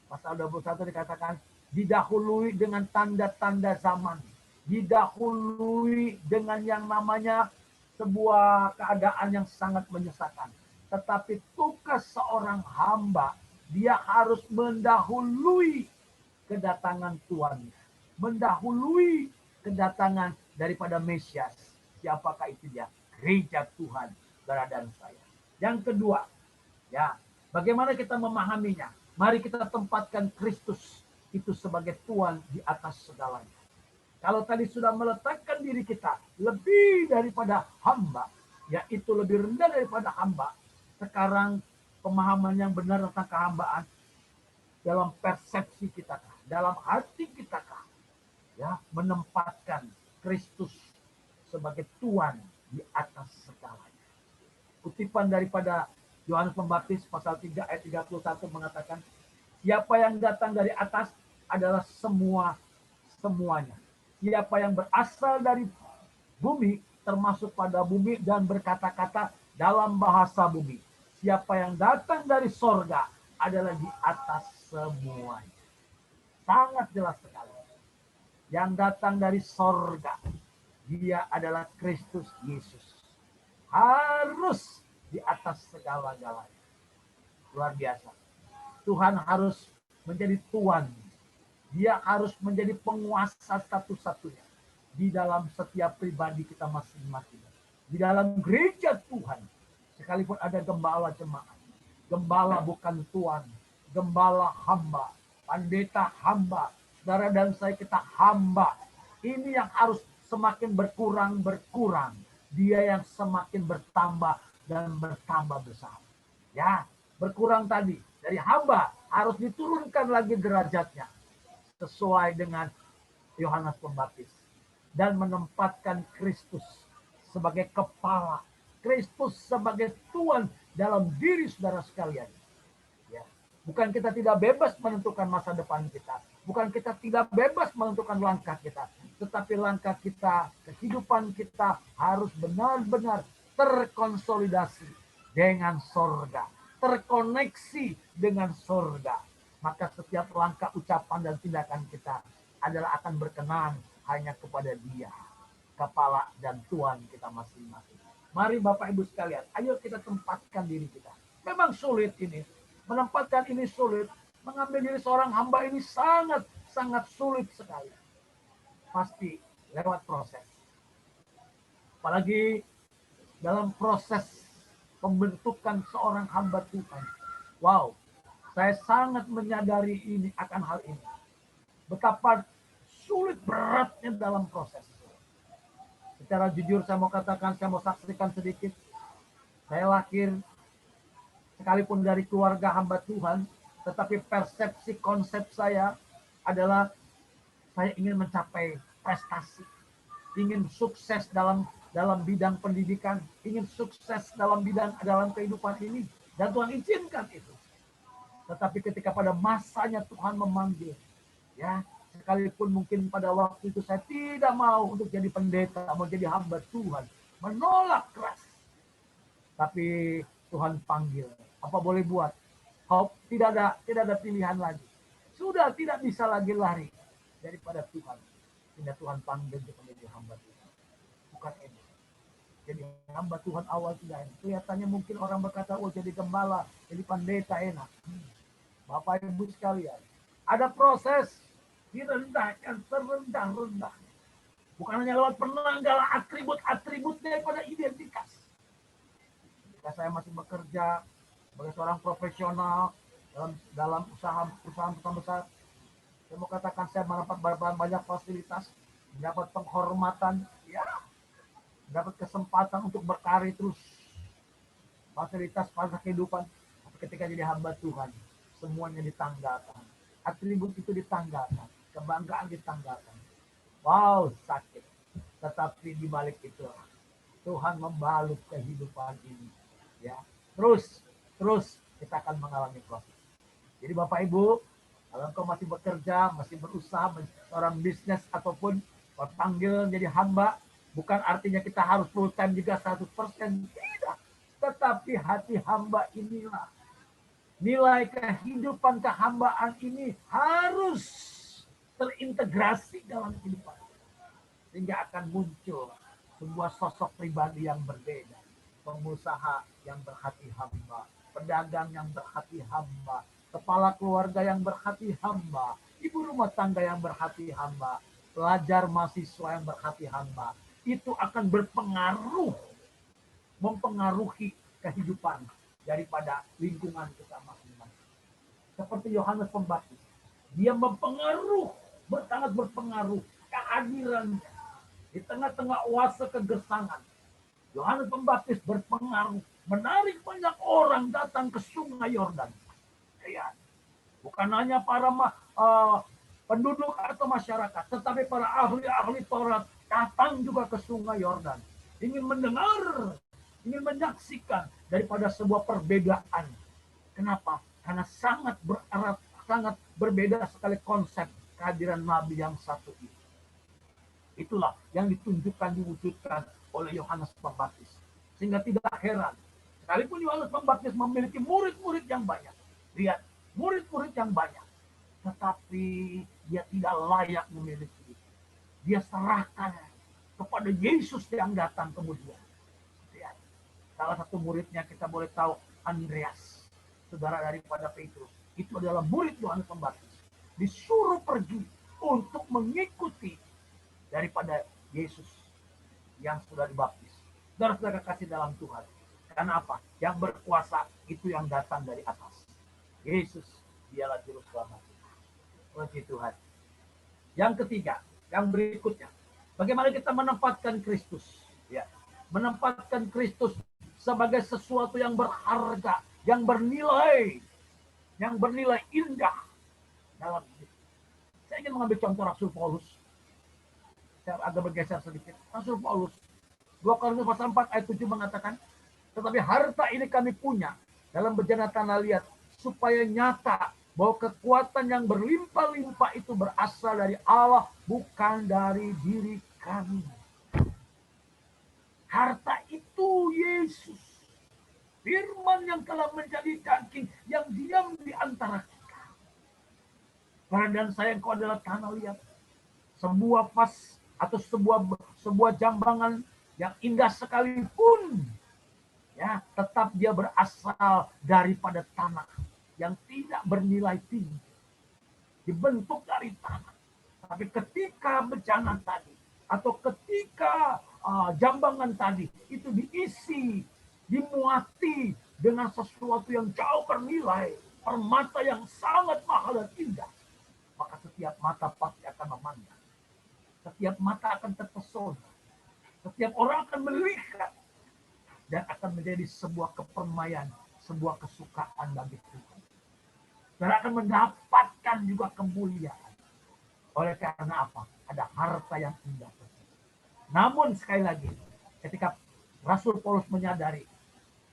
Speaker 2: pasal 21 dikatakan, didahului dengan tanda-tanda zaman, didahului dengan yang namanya sebuah keadaan yang sangat menyesakan. Tetapi tugas seorang hamba, dia harus mendahului kedatangan Tuhan, mendahului kedatangan daripada Mesias. Siapakah itu dia? Gereja Tuhan, saudara dan saya. Yang kedua, ya, bagaimana kita memahaminya? Mari kita tempatkan Kristus itu sebagai Tuhan di atas segalanya. Kalau tadi sudah meletakkan diri kita lebih daripada hamba, yaitu lebih rendah daripada hamba, sekarang pemahaman yang benar tentang kehambaan dalam persepsi kita kah? Dalam hati kita kah? Ya, menempatkan Kristus sebagai Tuhan di atas segalanya. Kutipan daripada Yohanes Pembaptis pasal 3 ayat 31 mengatakan, siapa yang datang dari atas adalah semuanya. Siapa yang berasal dari bumi termasuk pada bumi dan berkata-kata dalam bahasa bumi. Siapa yang datang dari sorga adalah di atas semuanya. Sangat jelas sekali. Yang datang dari sorga, dia adalah Kristus Yesus. Harus di atas segala-galanya. Luar biasa. Tuhan harus menjadi Tuhan. Dia harus menjadi penguasa satu-satunya di dalam setiap pribadi kita masing-masing. Di dalam gereja Tuhan, sekalipun ada gembala jemaat, gembala bukan Tuhan, gembala hamba, pendeta hamba, saudara dan saya kita hamba. Ini yang harus semakin berkurang. Dia yang semakin bertambah dan bertambah besar. Ya, berkurang tadi. Dari hamba harus diturunkan lagi derajatnya. Sesuai dengan Yohanes Pembaptis. Dan menempatkan Kristus sebagai kepala. Kristus sebagai Tuhan dalam diri saudara sekalian. Ya. Bukan kita tidak bebas menentukan masa depan kita. Bukan kita tidak bebas menentukan langkah kita. Tetapi langkah kita, kehidupan kita harus benar-benar terkonsolidasi dengan sorga. Terkoneksi dengan sorga. Maka setiap langkah, ucapan, dan tindakan kita adalah akan berkenan hanya kepada Dia. Kepala dan Tuhan kita masing-masing. Mari Bapak Ibu sekalian, ayo kita tempatkan diri kita. Memang sulit ini. Menempatkan ini sulit. Mengambil diri seorang hamba ini sangat sulit sekali. Pasti lewat proses. Apalagi dalam proses pembentukan seorang hamba Tuhan. Wow, saya sangat menyadari ini akan hal ini. Betapa sulit beratnya dalam proses. Secara jujur saya mau katakan, saya mau saksikan sedikit. Saya lahir sekalipun dari keluarga hamba Tuhan, tetapi persepsi konsep saya adalah saya ingin mencapai prestasi, ingin sukses dalam bidang pendidikan, ingin sukses dalam kehidupan ini, dan Tuhan izinkan itu. Tetapi ketika pada masanya Tuhan memanggil, ya, sekalipun mungkin pada waktu itu saya tidak mau untuk jadi pendeta, mau jadi hamba Tuhan, menolak keras. Tapi Tuhan panggil, apa boleh buat? Tidak ada pilihan lagi. Sudah tidak bisa lagi lari daripada Tuhan. Sehingga Tuhan panggil untuk menjadi hamba Tuhan. Bukan ini. Jadi hamba Tuhan awal tidak enak. Kelihatannya mungkin orang berkata, oh jadi gembala, jadi pendeta enak. Bapak Ibu sekalian, ada proses direndahkan serendah-rendah. Bukan hanya lewat penanggalan atribut-atribut daripada identitas. Ketika saya masih bekerja sebagai seorang profesional dalam perusahaan besar, saya mau katakan saya mendapat banyak fasilitas, mendapat penghormatan, ya, mendapat kesempatan untuk berkarir terus, fasilitas pada kehidupan. Tapi ketika jadi hamba Tuhan, semuanya ditanggalkan, atribut itu ditanggalkan, kebanggaan ditanggalkan. Wow, sakit. Tetapi di balik itu Tuhan membalut kehidupan ini, ya. Terus kita akan mengalami proses. Jadi Bapak Ibu, kalau engkau masih bekerja, masih berusaha, seorang bisnis ataupun terpanggil menjadi hamba, bukan artinya kita harus full time juga 100%, tidak. Tetapi hati hamba inilah, nilai kehidupan kehambaan ini harus terintegrasi dalam kehidupan. Sehingga akan muncul sebuah sosok pribadi yang berbeda. Pengusaha yang berhati hamba, pedagang yang berhati hamba, kepala keluarga yang berhati hamba, ibu rumah tangga yang berhati hamba, pelajar mahasiswa yang berhati hamba. Itu akan mempengaruhi kehidupan daripada lingkungan kita masing-masing. Seperti Yohanes Pembaptis, dia sangat berpengaruh kehadirannya di tengah-tengah oase kegersangan. Yohanes Pembaptis berpengaruh, menarik banyak orang datang ke Sungai Yordan. Ya, bukan hanya para penduduk atau masyarakat, tetapi para ahli-ahli Taurat datang juga ke Sungai Yordan, ingin mendengar, ingin menyaksikan daripada sebuah perbedaan. Kenapa? Karena sangat bererat, sangat berbeda sekali konsep kehadiran Nabi yang satu ini. Itulah yang ditunjukkan, diwujudkan oleh Yohanes Pembaptis. Sehingga tidak heran, sekalipun Yohanes Pembaptis memiliki murid-murid yang banyak, lihat, murid-murid yang banyak, tetapi dia tidak layak memiliki itu. Dia serahkan kepada Yesus yang datang kemudian. Lihat, salah satu muridnya kita boleh tahu, Andreas, saudara daripada Petrus, itu adalah murid Yohanes Pembaptis. Disuruh pergi untuk mengikuti daripada Yesus yang sudah dibaptis. Saudara-saudara kasih dalam Tuhan. Karena apa? Yang berkuasa itu yang datang dari atas. Yesus, dialah juru selamat. Puji Tuhan. Yang ketiga, yang berikutnya, bagaimana kita menempatkan Kristus? Ya, menempatkan Kristus sebagai sesuatu yang berharga, yang bernilai indah dalam hidup. Saya ingin mengambil contoh Rasul Paulus. Saya agak bergeser sedikit. Rasul Paulus 2 Korintus pasal 4 ayat 7 mengatakan, tetapi harta ini kami punya dalam bejana tanah liat, supaya nyata bahwa kekuatan yang berlimpah-limpah itu berasal dari Allah, bukan dari diri kami. Harta itu Yesus, firman yang telah menjadi daging, yang diam di antara kita. Karena dan saya, engkau adalah tanah liat, sebuah vas atau sebuah jambangan yang indah sekalipun, ya, tetap dia berasal daripada tanah yang tidak bernilai tinggi, dibentuk dari tanah. Tapi ketika bejana tadi atau ketika jambangan tadi itu diisi, dimuati dengan sesuatu yang jauh bernilai, permata yang sangat mahal dan indah, maka setiap mata pasti akan memandang. Setiap mata akan terpesona. Setiap orang akan melihat. Dan akan menjadi sebuah kepermaian, sebuah kesukaan bagi Tuhan. Dan akan mendapatkan juga kemuliaan. Oleh karena apa? Ada harta yang indah. Namun sekali lagi, ketika Rasul Paulus menyadari,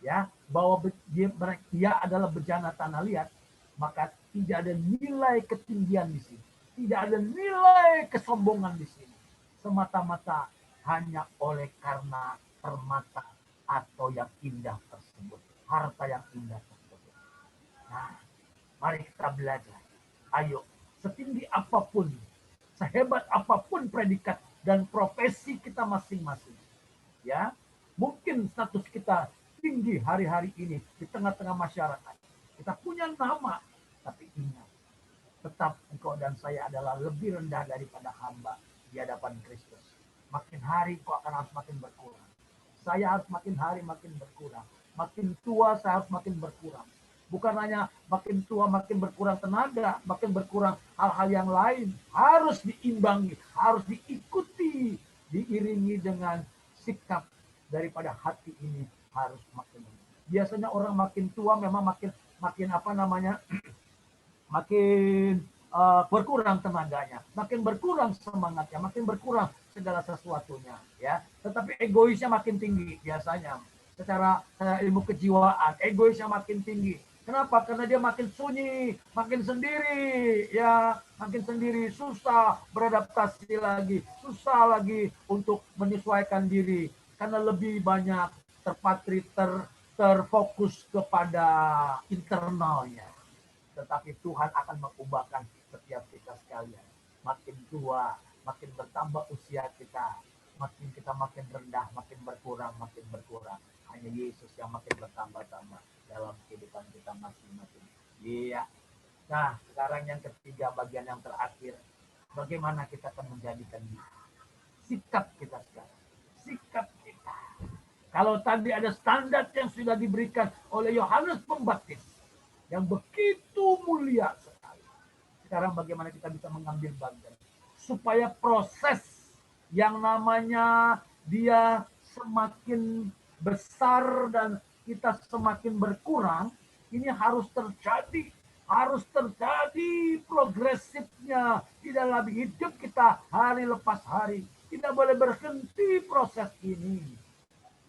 Speaker 2: ya, bahwa dia adalah bejana tanah liat, maka tidak ada nilai ketinggian di sini. Tidak ada nilai kesombongan di sini. Semata-mata hanya oleh karena permata atau yang indah tersebut. Harta yang indah tersebut. Nah, mari kita belajar. Ayo, setinggi apapun, sehebat apapun predikat dan profesi kita masing-masing. Ya, mungkin status kita tinggi hari-hari ini di tengah-tengah masyarakat. Kita punya nama, tapi ingat, tetap engkau dan saya adalah lebih rendah daripada hamba di hadapan Kristus. Makin hari engkau akan harus makin berkurang. Saya harus makin hari makin berkurang. Makin tua saya harus makin berkurang. Bukan hanya makin tua makin berkurang tenaga, makin berkurang hal-hal yang lain. Harus diimbangi, harus diikuti, diiringi dengan sikap daripada hati ini harus makin. Biasanya orang makin tua memang makin apa namanya, makin berkurang tenaganya, makin berkurang semangatnya, makin berkurang segala sesuatunya, ya. Tetapi egoisnya makin tinggi biasanya. Secara ilmu kejiwaan, egoisnya makin tinggi. Kenapa? Karena dia makin sunyi, makin sendiri, ya, makin sendiri, susah beradaptasi lagi, susah lagi untuk menyesuaikan diri, karena lebih banyak terfokus kepada internalnya. Tetapi Tuhan akan mengubahkan setiap kita sekalian. Makin tua, makin bertambah usia kita, makin kita makin rendah, makin berkurang, makin berkurang. Hanya Yesus yang makin bertambah-tambah dalam kehidupan kita masing-masing. Iya. Nah, sekarang yang ketiga, bagian yang terakhir, bagaimana kita akan menjadikan sikap kita sekarang. Sikap kita. Kalau tadi ada standar yang sudah diberikan oleh Yohanes Pembaptis, yang begitu mulia sekali. Sekarang bagaimana kita bisa mengambil bagian supaya proses yang namanya dia semakin besar dan kita semakin berkurang, ini harus terjadi progresifnya di dalam hidup kita hari lepas hari. Tidak boleh berhenti proses ini.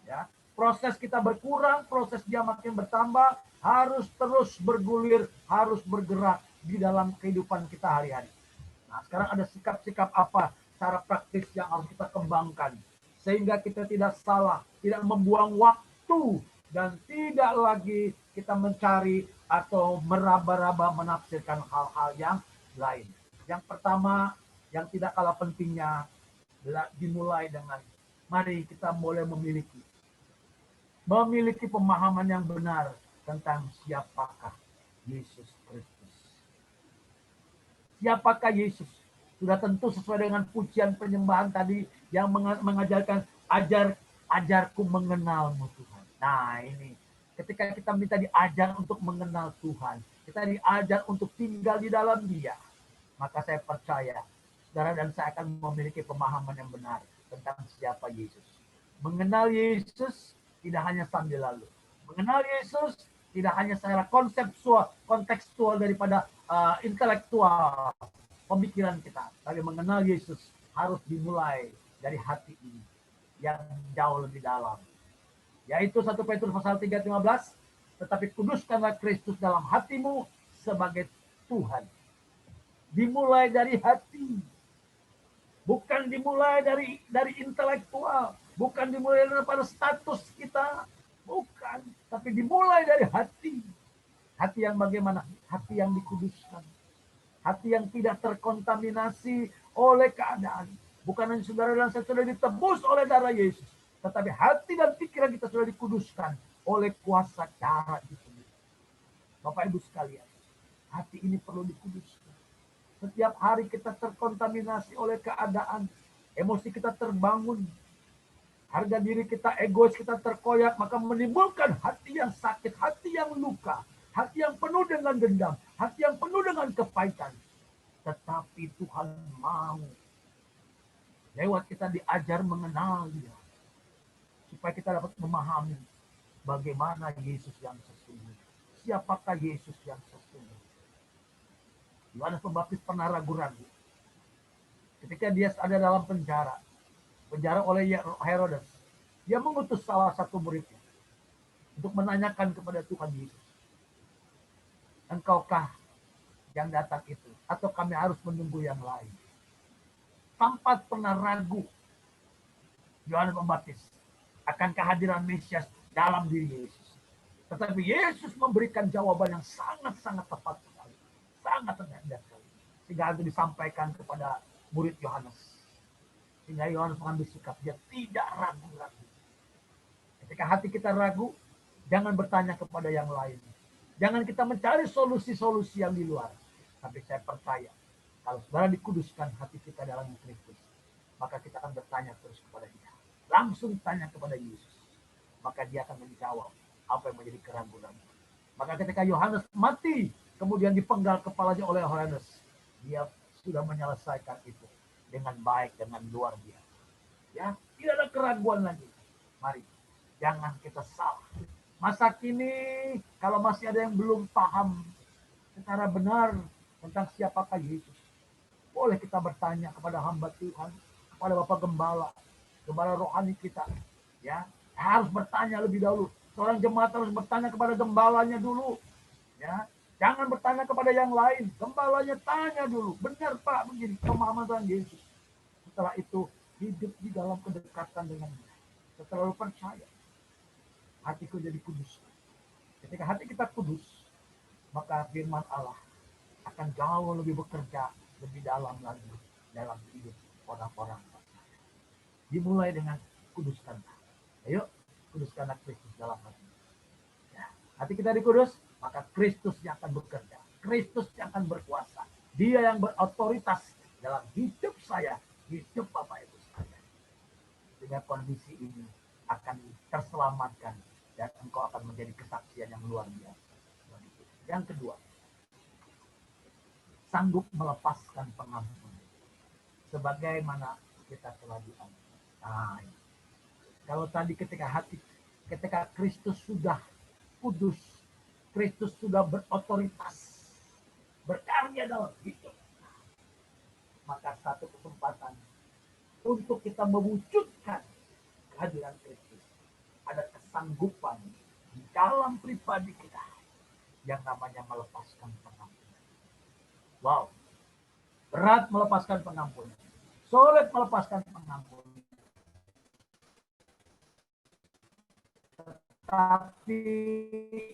Speaker 2: Ya, proses kita berkurang, proses dia makin bertambah, harus terus bergulir, harus bergerak di dalam kehidupan kita hari-hari. Nah, sekarang ada sikap-sikap apa, cara praktis yang harus kita kembangkan, sehingga kita tidak salah, tidak membuang waktu, dan tidak lagi kita mencari atau meraba-raba menafsirkan hal-hal yang lain. Yang pertama, yang tidak kalah pentingnya, dimulai dengan mari kita mulai memiliki pemahaman yang benar tentang siapakah Yesus Kristus. Siapakah Yesus? Sudah tentu sesuai dengan pujian penyembahan tadi yang mengajarkan ajarku mengenalmu Tuhan. Nah ini, ketika kita minta diajar untuk mengenal Tuhan, kita diajar untuk tinggal di dalam Dia, maka saya percaya saudara dan saya akan memiliki pemahaman yang benar tentang siapa Yesus. Mengenal Yesus tidak hanya sambil lalu. Mengenal Yesus tidak hanya secara kontekstual daripada intelektual pemikiran kita. Tapi mengenal Yesus harus dimulai dari hati ini yang jauh lebih dalam. Yaitu 1 Petrus pasal 3:15, tetapi kuduskanlah Kristus dalam hatimu sebagai Tuhan. Dimulai dari hati. Bukan dimulai dari intelektual, bukan dimulai daripada status kita, bukan, tapi dimulai dari hati. Hati yang bagaimana? Hati yang dikuduskan. Hati yang tidak terkontaminasi oleh keadaan. Bukan hanya saudara dan saya sudah ditebus oleh darah Yesus, tetapi hati dan pikiran kita sudah dikuduskan oleh kuasa darah itu. Bapak Ibu sekalian, hati ini perlu dikuduskan. Setiap hari kita terkontaminasi oleh keadaan, emosi kita terbangun, harga diri kita, egois kita terkoyak, maka menimbulkan hati yang sakit, hati yang luka, hati yang penuh dengan dendam, hati yang penuh dengan kepahitan. Tetapi Tuhan mau lewat kita diajar mengenal Dia, supaya kita dapat memahami bagaimana Yesus yang sesungguhnya. Siapakah Yesus yang sesungguhnya? Yohanes Pembaptis pernah ragu-ragu ketika dia ada dalam penjara oleh Herodes. Dia mengutus salah satu muridnya untuk menanyakan kepada Tuhan Yesus, engkaukah yang datang itu, atau kami harus menunggu yang lain? Tanpa pernah ragu Yohanes Pembaptis akan kehadiran Mesias dalam diri Yesus. Tetapi Yesus memberikan jawaban yang sangat-sangat tepat sekali, sangat tepat sekali, sehingga itu disampaikan kepada murid Yohanes, sehingga Yohanes mengambil sikap, dia tidak ragu-ragu. Ketika hati kita ragu, jangan bertanya kepada yang lain, jangan kita mencari solusi-solusi yang di luar. Tapi saya percaya, kalau saudara dikuduskan hati kita dalam Kristus, maka kita akan bertanya terus kepada Dia, langsung tanya kepada Yesus, maka Dia akan menjawab apa yang menjadi keraguan. Maka ketika Yohanes mati, kemudian dipenggal kepalanya oleh Herodes, dia sudah menyelesaikan itu dengan baik, dengan luar biasa. Ya, tidak ada keraguan lagi. Mari, jangan kita salah. Masa kini, kalau masih ada yang belum paham secara benar tentang siapakah Yesus, boleh kita bertanya kepada hamba Tuhan, kepada Bapak Gembala rohani kita. Ya, harus bertanya lebih dahulu. Seorang jemaat harus bertanya kepada gembalanya dulu. Ya, jangan bertanya kepada yang lain. Gembalanya tanya dulu, benar Pak begini pemahaman tentang Yesus. Setelah itu hidup di dalam kedekatan dengan Dia. Setelah lu percaya, hatiku jadi kudus. Ketika hati kita kudus, maka firman Allah akan jauh lebih bekerja lebih dalam lagi dalam hidup orang-orang. Dimulai dengan kuduskanlah. Ayo, kuduskanlah Kristus dalam hati. Ya, hati kita dikudus, maka Kristus yang akan bekerja. Kristus yang akan berkuasa. Dia yang berotoritas dalam hidup saya, hidup Bapak Ibu sekalian. Sehingga kondisi ini akan terselamatkan dan engkau akan menjadi kesaksian yang luar biasa. Yang kedua, sanggup melepaskan pengampunan sebagaimana kita telah diampuni. Nah, Kalau tadi ketika Kristus sudah kudus, Kristus sudah berotoritas, berkarya dalam hidup, maka satu kesempatan untuk kita mewujudkan kehadiran Kristus, ada kesanggupan di dalam pribadi kita yang namanya melepaskan pengampunan. Wow, berat melepaskan pengampunan, sulit melepaskan pengampunan. Tapi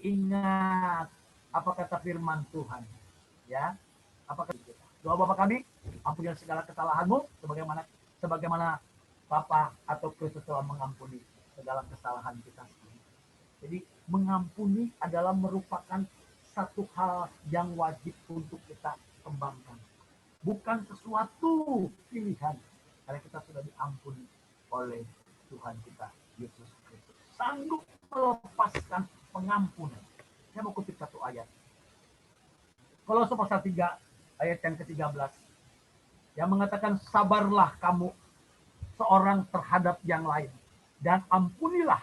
Speaker 2: ingat apa kata firman Tuhan, ya. Apa kata kita? Doa Bapa kami, ampunilah segala kesalahanmu sebagaimana Bapa atau Kristus telah mengampuni segala kesalahan kita. Jadi mengampuni adalah merupakan satu hal yang wajib untuk kita kembangkan. Bukan sesuatu pilihan, karena kita sudah diampuni oleh Tuhan kita, Yesus Kristus. Sanggup melepaskan pengampunan. Saya mau kutip satu ayat. Kolose pasal 3 ayat yang ke-13 yang mengatakan, sabarlah kamu seorang terhadap yang lain dan ampunilah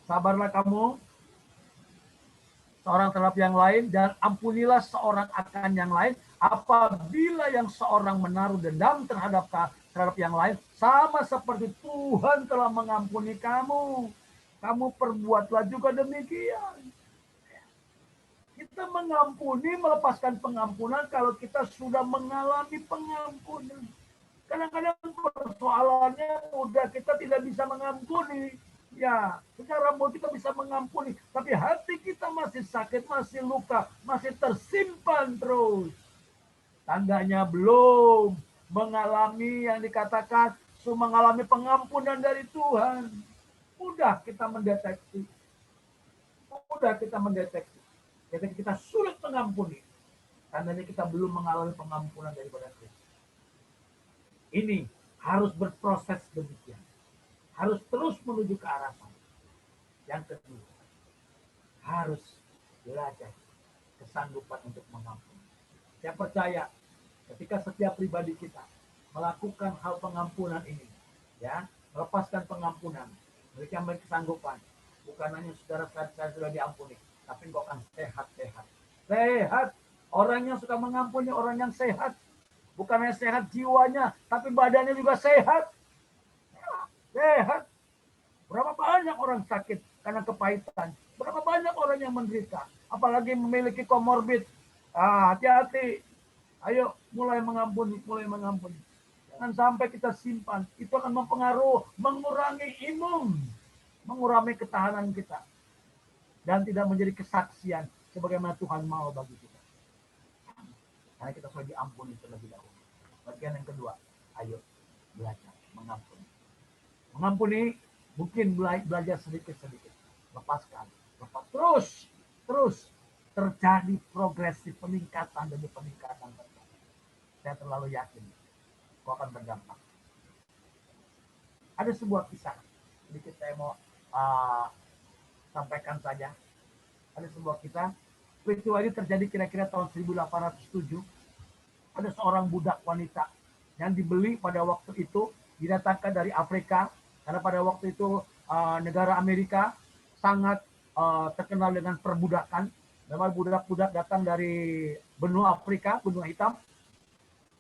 Speaker 2: sabarlah kamu seorang terhadap yang lain dan ampunilah seorang akan yang lain apabila yang seorang menaruh dendam terhadap yang lain, sama seperti Tuhan telah mengampuni kamu, kamu perbuatlah juga demikian. Kita mengampuni, melepaskan pengampunan kalau kita sudah mengalami pengampunan. Kadang-kadang persoalannya udah kita tidak bisa mengampuni. Ya, secara mau kita bisa mengampuni, tapi hati kita masih sakit, masih luka, masih tersimpan terus. Tandanya belum mengalami yang dikatakan mengalami pengampunan dari Tuhan. Mudah kita mendeteksi. Ketika kita sulit mengampuni, tandanya kita belum mengalami pengampunan daripada Kristus. Ini harus berproses demikian. Harus terus menuju ke arah sana. Yang kedua, harus belajar kesanggupan untuk mengampuni. Saya percaya ketika setiap pribadi kita melakukan hal pengampunan ini, ya, melepaskan pengampunan, mereka kesanggupan, bukan hanya saudara saya sudah diampuni, tapi engkau akan sehat. Orang yang suka mengampuni, orang yang sehat, bukan hanya sehat jiwanya, tapi badannya juga sehat. Berapa banyak orang sakit karena kepahitan, berapa banyak orang yang menderita, apalagi memiliki komorbid. Hati-hati. Ayo mulai mengampuni. Jangan sampai kita simpan. Itu akan mengurangi imun, mengurangi ketahanan kita. Dan tidak menjadi kesaksian sebagaimana Tuhan mau bagi kita. Karena kita sudah diampuni terlebih dahulu. Bagian yang kedua, ayo belajar mengampuni. Mengampuni mungkin belajar sedikit-sedikit. Lepaskan. Terus terjadi progresif peningkatan demi peningkatan. Saya terlalu yakin kau akan berdampak. Ada sebuah kisah, sedikit saya mau sampaikan saja. Ada sebuah kisah, peristiwa ini terjadi kira-kira tahun 1807. Ada seorang budak wanita yang dibeli pada waktu itu, didatangkan dari Afrika, karena pada waktu itu negara Amerika sangat terkenal dengan perbudakan. Memang budak-budak datang dari benua Afrika, benua hitam.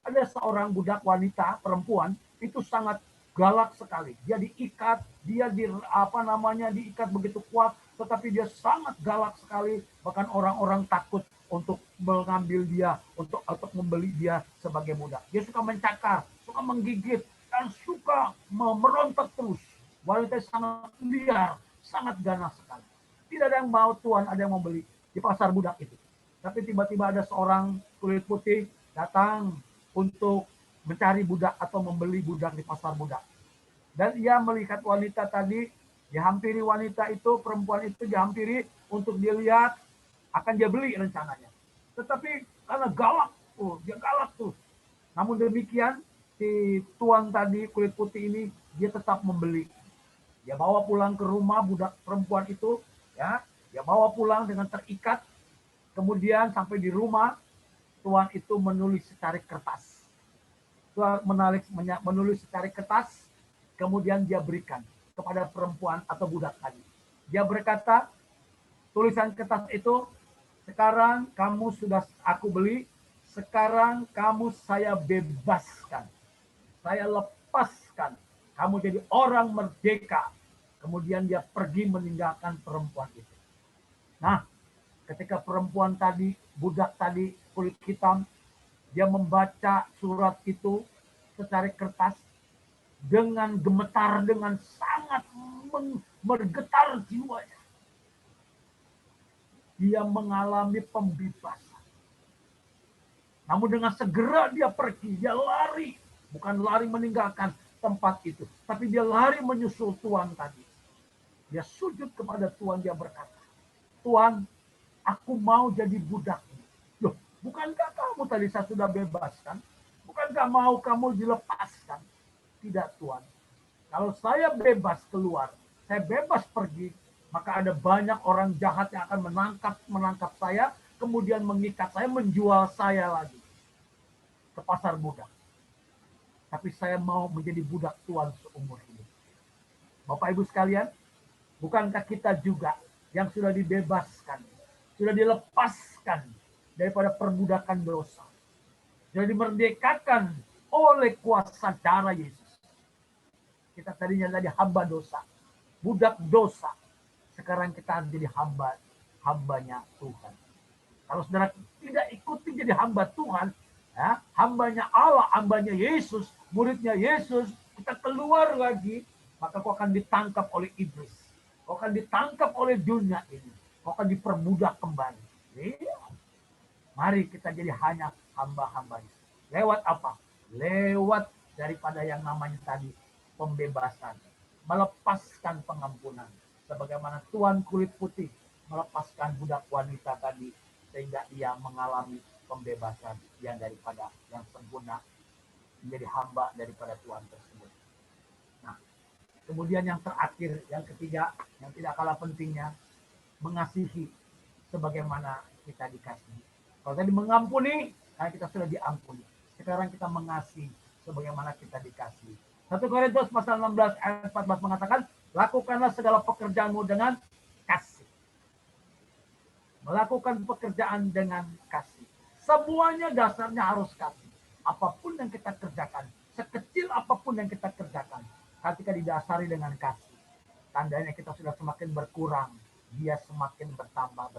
Speaker 2: Ada seorang budak wanita, perempuan, itu sangat galak sekali. Dia diikat, diikat begitu kuat, tetapi dia sangat galak sekali. Bahkan orang-orang takut untuk mengambil dia, untuk membeli dia sebagai budak. Dia suka mencakar, suka menggigit, dan suka merontak terus. Wanita sangat liar, sangat ganas sekali. Tidak ada yang mau tuan, ada yang mau beli di pasar budak itu. Tapi tiba-tiba ada seorang kulit putih datang untuk mencari budak atau membeli budak di pasar budak. Dan ia melihat wanita tadi, dihampiri wanita itu, perempuan itu dihampiri untuk dilihat, akan dia beli rencananya. Tetapi karena dia galak tuh. Namun demikian, si tuan tadi, kulit putih ini, dia tetap membeli. Dia bawa pulang ke rumah budak perempuan itu, ya, dia bawa pulang dengan terikat. Kemudian sampai di rumah, tuan itu menulis secari kertas. Tuhan menulis secara kertas, kemudian dia berikan kepada perempuan atau budak tadi. Dia berkata, tulisan kertas itu, sekarang kamu sudah aku beli, sekarang kamu saya bebaskan, saya lepaskan, kamu jadi orang merdeka. Kemudian dia pergi meninggalkan perempuan itu. Nah, ketika perempuan tadi, budak tadi, kulit hitam, dia membaca surat itu secara kertas dengan gemetar, dengan sangat bergetar jiwanya. Dia mengalami pembebasan. Namun dengan segera dia pergi, dia lari. Bukan lari meninggalkan tempat itu, tapi dia lari menyusul Tuhan tadi. Dia sujud kepada Tuhan, dia berkata, Tuhan, aku mau jadi budakmu. Loh, bukankah kamu tadi saya sudah bebaskan? Bukankah mau kamu dilepaskan? Tidak, Tuhan. Kalau saya bebas keluar, saya bebas pergi, maka ada banyak orang jahat yang akan menangkap saya, kemudian mengikat saya, menjual saya lagi ke pasar budak. Tapi saya mau menjadi budak Tuhan seumur hidup. Bapak Ibu sekalian, bukankah kita juga yang sudah dibebaskan, sudah dilepaskan daripada perbudakan dosa, sudah dimerdekakan oleh kuasa darah Yesus. Kita tadinya tadi hamba dosa, budak dosa. Sekarang kita jadi hambanya Tuhan. Kalau saudara tidak ikuti jadi hamba Tuhan, ya, hambanya Allah, hambanya Yesus, muridnya Yesus, kita keluar lagi, maka kau akan ditangkap oleh iblis. Kau akan ditangkap oleh dunia ini. Kau akan diperbudak kembali. Ya. Mari kita jadi hanya hamba-hambanya. Lewat apa? Lewat daripada yang namanya tadi pembebasan. Melepaskan pengampunan. Sebagaimana Tuan kulit putih melepaskan budak wanita tadi, sehingga ia mengalami pembebasan yang daripada yang sempurna, menjadi hamba daripada Tuhan tersebut. Nah, kemudian yang terakhir, yang ketiga, yang tidak kalah pentingnya, mengasihi sebagaimana kita dikasihi. Kalau tadi mengampuni, karena kita sudah diampuni. Sekarang kita mengasihi sebagaimana kita dikasihi. 1 Korintus pasal 16 ayat 14 mengatakan, lakukanlah segala pekerjaanmu dengan kasih. Melakukan pekerjaan dengan kasih. Semuanya dasarnya harus kasih. Apapun yang kita kerjakan, sekecil apapun yang kita kerjakan, ketika didasari dengan kasih, tandanya kita sudah semakin berkurang, dia semakin bertambah.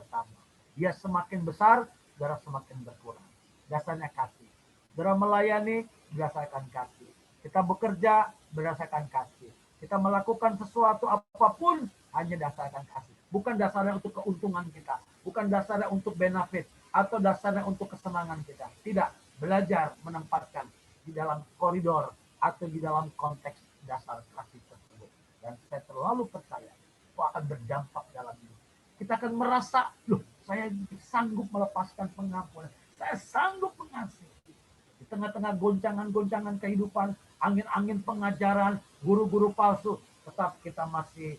Speaker 2: Dia semakin besar, saudara semakin berkurang. Dasarnya kasih. Saudara melayani berdasarkan kasih. Kita bekerja berdasarkan kasih. Kita melakukan sesuatu apapun hanya dasarkan kasih. Bukan dasarnya untuk keuntungan kita. Bukan dasarnya untuk benefit. Atau dasarnya untuk kesenangan kita. Tidak. Belajar menempatkan di dalam koridor atau di dalam konteks dasar kasih tersebut. Dan saya terlalu percaya itu akan berdampak dalam hidup. Kita akan merasa, loh, saya sanggup melepaskan pengampunan. Saya sanggup mengasihi. Di tengah-tengah goncangan-goncangan kehidupan, angin-angin pengajaran, guru-guru palsu, tetap kita masih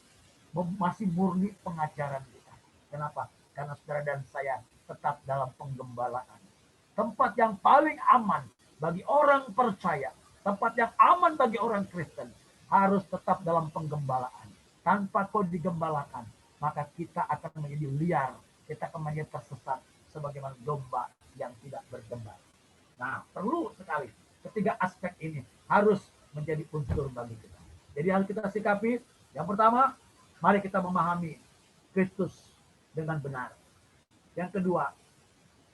Speaker 2: murni pengajaran kita. Kenapa? Karena saudara dan saya tetap dalam penggembalaan. Tempat yang paling aman bagi orang percaya, tempat yang aman bagi orang Kristen, harus tetap dalam penggembalaan. Tanpa kau digembalakan, maka kita akan menjadi liar, kita akan menjadi tersesat sebagaimana domba yang tidak bergembala. Nah, perlu sekali ketiga aspek ini harus menjadi unsur bagi kita. Jadi harus kita sikapi. Yang pertama, mari kita memahami Kristus dengan benar. Yang kedua,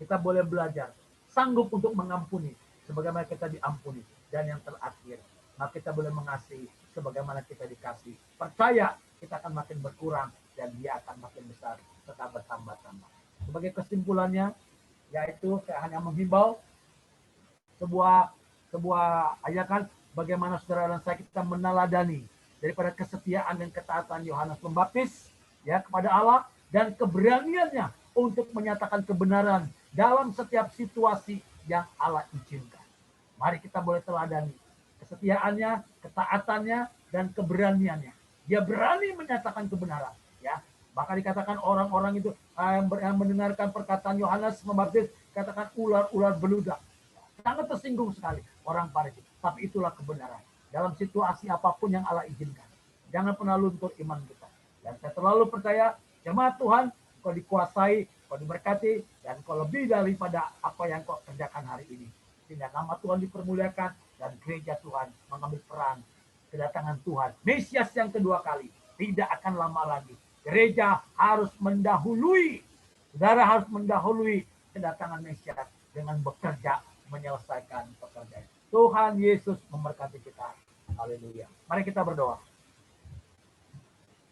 Speaker 2: kita boleh belajar sanggup untuk mengampuni sebagaimana kita diampuni. Dan yang terakhir, maka kita boleh mengasihi sebagaimana kita dikasih. Percaya kita akan makin berkurang dan dia akan makin besar serta bertambah-tambah. Sebagai kesimpulannya, yaitu saya hanya menghimbau sebuah ajakan bagaimana saudara dan saya kita meneladani daripada kesetiaan dan ketaatan Yohanes Pembaptis ya kepada Allah dan keberaniannya untuk menyatakan kebenaran dalam setiap situasi yang Allah izinkan. Mari kita boleh teladani kesetiaannya, ketaatannya, dan keberaniannya. Dia berani menyatakan kebenaran. Ya, bahkan dikatakan orang-orang itu yang mendengarkan perkataan Yohanes Pembaptis katakan ular-ular beludak. Sangat tersinggung sekali orang Farisi. tapi itulah kebenaran. Dalam situasi apapun yang Allah izinkan, jangan pernah luntur iman kita. Dan saya terlalu percaya, jemaat Tuhan, kau dikuasai, kau diberkati, dan kau lebih daripada apa yang kau kerjakan hari ini. Sehingga nama Tuhan dipermuliakan, dan gereja Tuhan mengambil peran kedatangan Tuhan. Mesias yang kedua kali, tidak akan lama lagi. Gereja harus mendahului, saudara harus mendahului kedatangan Mesias dengan bekerja menyelesaikan pekerjaan. Tuhan Yesus memberkati kita. Haleluya. Mari kita berdoa.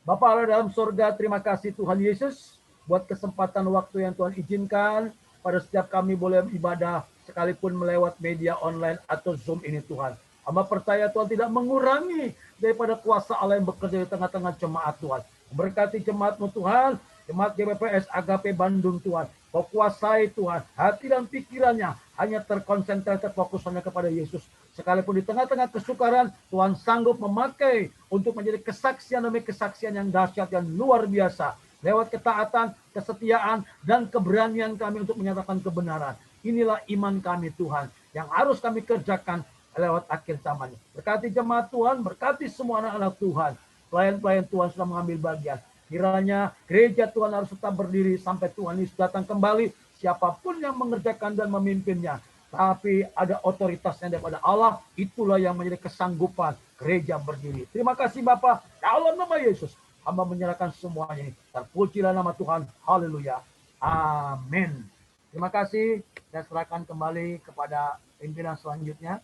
Speaker 2: Bapa Allah dalam surga, terima kasih Tuhan Yesus buat kesempatan waktu yang Tuhan izinkan pada setiap kami boleh ibadah sekalipun melewat media online atau Zoom ini Tuhan. Hamba percaya Tuhan tidak mengurangi daripada kuasa Allah yang bekerja di tengah-tengah jemaat Tuhan. Berkati jemaat-Mu Tuhan, jemaat GBPS Agape Bandung Tuhan. Kau kuasai Tuhan, hati dan pikirannya hanya terkonsentrasi fokusannya kepada Yesus. Sekalipun di tengah-tengah kesukaran, Tuhan sanggup memakai untuk menjadi kesaksian demi kesaksian yang dahsyat dan luar biasa. Lewat ketaatan, kesetiaan, dan keberanian kami untuk menyatakan kebenaran. Inilah iman kami Tuhan, yang harus kami kerjakan lewat akhir zaman. Berkati jemaat Tuhan, berkati semua anak-anak Tuhan. Pelayan-pelayan Tuhan sudah mengambil bagian. Kiranya gereja Tuhan harus tetap berdiri sampai Tuhan Yesus datang kembali. Siapapun yang mengerjakan dan memimpinnya. Tapi ada otoritasnya daripada Allah. Itulah yang menjadi kesanggupan gereja berdiri. Terima kasih Bapa. Dalam nama Yesus. Hamba menyerahkan semuanya ini. Terpujilah nama Tuhan. Haleluya. Amin. Terima kasih. Saya serahkan kembali kepada pimpinan selanjutnya.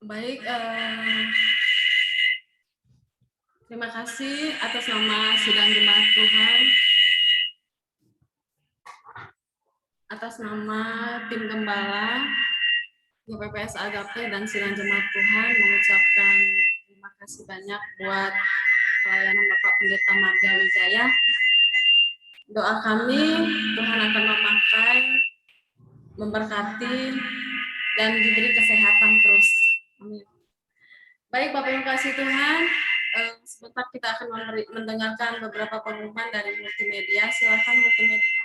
Speaker 3: Baik, terima kasih atas nama sidang jemaat Tuhan, atas nama tim gembala GPPS Agape dan sidang jemaat Tuhan mengucapkan terima kasih banyak buat pelayanan Bapak Pendeta Marga Wijaya. Doa kami Tuhan akan memakai, memberkati, dan diberi kesehatan terus. Amin. Baik, Bapak yang kasih Tuhan, sebentar kita akan mendengarkan beberapa pengumuman dari multimedia. Silakan multimedia.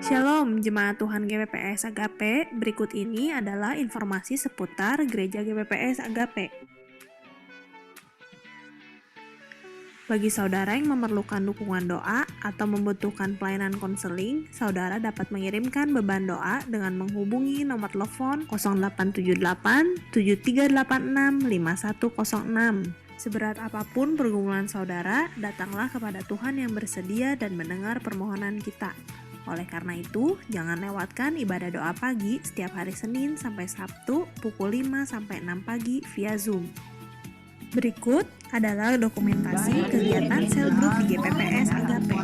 Speaker 4: Shalom, Jemaat Tuhan GBPS Agape. Berikut ini adalah informasi seputar Gereja GBPS Agape. Bagi saudara yang memerlukan dukungan doa atau membutuhkan pelayanan konseling, saudara dapat mengirimkan beban doa dengan menghubungi nomor telepon 0878 7386 5106. Seberat apapun pergumulan saudara, datanglah kepada Tuhan yang bersedia dan mendengar permohonan kita. Oleh karena itu, jangan lewatkan ibadah doa pagi setiap hari Senin sampai Sabtu pukul 5 sampai 6 pagi via Zoom. Berikut adalah dokumentasi kegiatan sel group di GPPS Agape.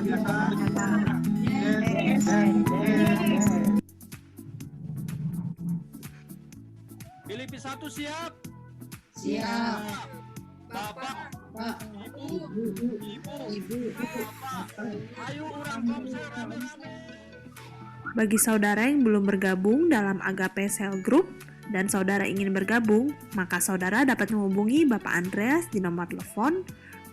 Speaker 1: Filipi 1 siap?
Speaker 5: Siap.
Speaker 1: Bapak,
Speaker 5: Pak, Ibu,
Speaker 1: Bapak, ayo orang komsel rame-rame.
Speaker 4: Bagi saudara yang belum bergabung dalam Agape Cell Group dan saudara ingin bergabung, maka saudara dapat menghubungi Bapak Andreas di nomor telepon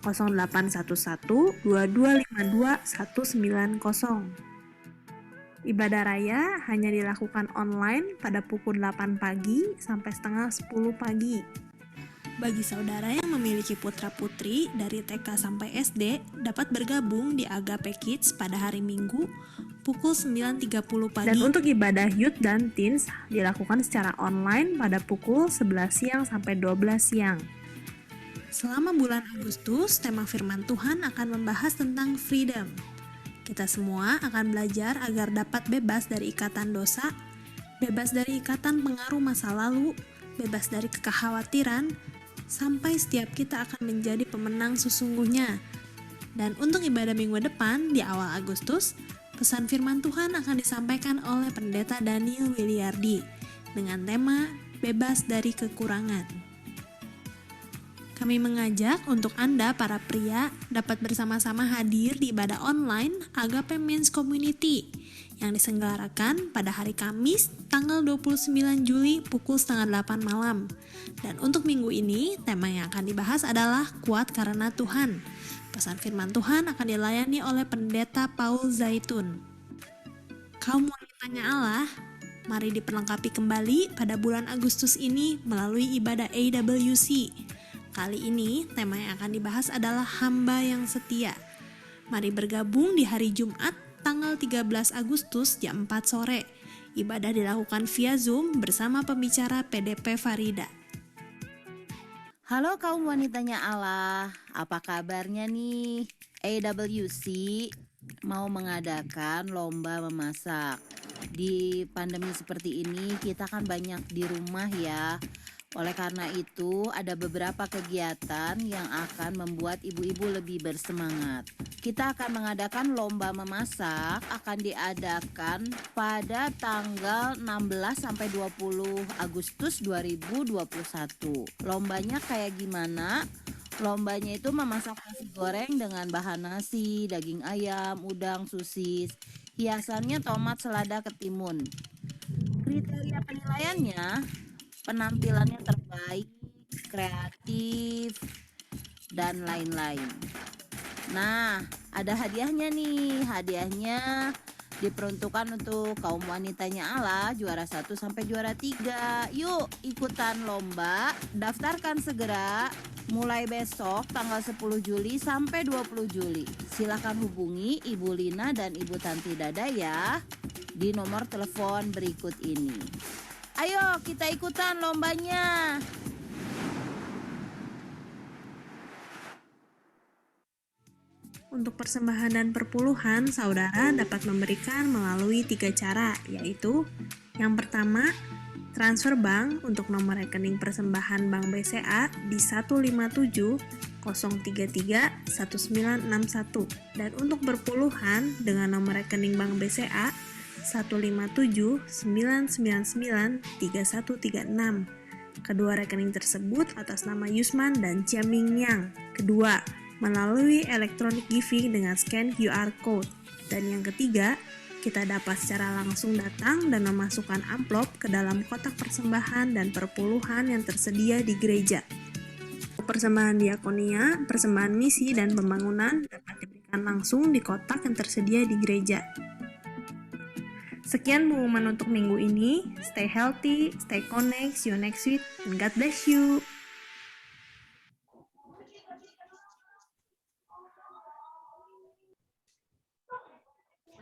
Speaker 4: 0811 2252 190. Ibadah raya hanya dilakukan online pada pukul 8 pagi sampai setengah 10 pagi. Bagi saudara yang memiliki putra-putri dari TK sampai SD dapat bergabung di Agape Kids pada hari Minggu pukul 9.30 pagi. Dan untuk ibadah youth dan teens dilakukan secara online pada pukul 11 siang sampai 12 siang. Selama bulan Agustus, tema firman Tuhan akan membahas tentang freedom. Kita semua akan belajar agar dapat bebas dari ikatan dosa, bebas dari ikatan pengaruh masa lalu, bebas dari kekhawatiran, sampai setiap kita akan menjadi pemenang sesungguhnya. Dan untuk ibadah minggu depan di awal Agustus, pesan firman Tuhan akan disampaikan oleh Pendeta Daniel Wiliardi dengan tema Bebas dari Kekurangan. Kami mengajak untuk Anda para pria dapat bersama-sama hadir di ibadah online Agape Men's Community yang diselenggarakan pada hari Kamis tanggal 29 Juli pukul setengah 8 malam. Dan untuk minggu ini, tema yang akan dibahas adalah Kuat Karena Tuhan. Pesan firman Tuhan akan dilayani oleh Pendeta Paul Zaitun. Kaum wanitanya Allah, mari diperlengkapi kembali pada bulan Agustus ini melalui ibadah AWC. Kali ini, tema yang akan dibahas adalah Hamba yang Setia. Mari bergabung di hari Jumat, tanggal 13 Agustus jam 4 sore. Ibadah dilakukan via Zoom bersama pembicara PDP Farida.
Speaker 5: Halo kaum wanitanya Allah, apa kabarnya nih? AWC mau mengadakan lomba memasak. Di pandemi seperti ini kita kan banyak di rumah ya. Oleh karena itu ada beberapa kegiatan yang akan membuat ibu-ibu lebih bersemangat. Kita akan mengadakan lomba memasak, akan diadakan pada tanggal 16 sampai 20 Agustus 2021. Lombanya kayak gimana? Lombanya itu memasak nasi goreng dengan bahan nasi, daging ayam, udang, sosis. Hiasannya tomat, selada, ketimun. Kriteria penilaiannya, penampilannya terbaik, kreatif, dan lain-lain. Nah, ada hadiahnya nih. Hadiahnya diperuntukkan untuk kaum wanitanya Allah, juara 1 sampai juara 3. Yuk ikutan lomba, daftarkan segera mulai besok tanggal 10 Juli sampai 20 Juli. Silakan hubungi Ibu Lina dan Ibu Tanti Dada ya di nomor telepon berikut ini. Ayo kita ikutan lombanya.
Speaker 4: Untuk persembahan dan perpuluhan, saudara dapat memberikan melalui 3 cara, yaitu yang pertama, transfer bank untuk nomor rekening persembahan Bank BCA di 157 033 1961 dan untuk berpuluhan dengan nomor rekening Bank BCA 157 999 3136. Kedua rekening tersebut atas nama Yusman dan Jiaming Yang. Kedua, melalui electronic giving dengan scan QR code. Dan yang ketiga, kita dapat secara langsung datang dan memasukkan amplop ke dalam kotak persembahan dan perpuluhan yang tersedia di gereja. Persembahan diakonia, persembahan misi, dan pembangunan dapat diberikan langsung di kotak yang tersedia di gereja. Sekian pengumuman untuk minggu ini. Stay healthy, stay connect, see you next week, and God bless you.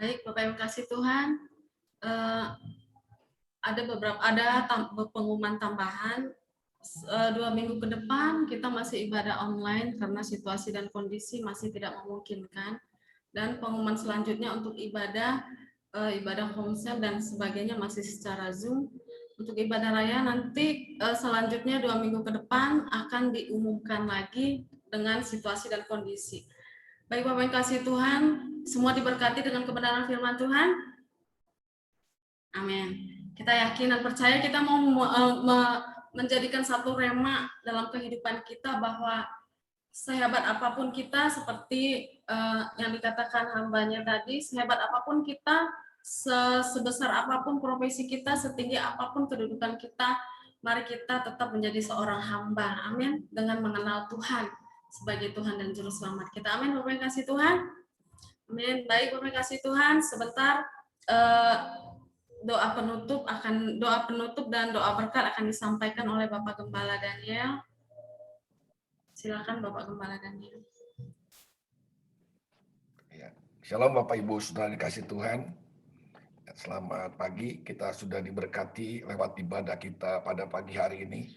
Speaker 3: Baik, Bapak Ibu kasih Tuhan, ada pengumuman tambahan. 2 minggu ke depan kita masih ibadah online karena situasi dan kondisi masih tidak memungkinkan. Dan pengumuman selanjutnya untuk ibadah homesel dan sebagainya masih secara Zoom. Untuk ibadah raya nanti selanjutnya 2 minggu ke depan akan diumumkan lagi dengan situasi dan kondisi. Baik Bapak yang kasih Tuhan, semua diberkati dengan kebenaran firman Tuhan. Amin. Kita yakin dan percaya kita mau menjadikan satu rema dalam kehidupan kita bahwa sehebat apapun kita, seperti yang dikatakan hambanya tadi, sehebat apapun kita, sebesar apapun profesi kita, setinggi apapun kedudukan kita, mari kita tetap menjadi seorang hamba. Amin. Dengan mengenal Tuhan sebagai Tuhan dan Juru Selamat kita. Amin. Bapak yang kasih Tuhan. Amin. Baik Bapak yang kasih Tuhan, sebentar doa penutup dan doa berkat akan disampaikan oleh Bapak Gembala Daniel. Silakan Bapak Gembala Daniel.
Speaker 6: Ya. Shalom Bapak Ibu Saudara dikasih Tuhan. Selamat pagi, kita sudah diberkati lewat ibadah kita pada pagi hari ini.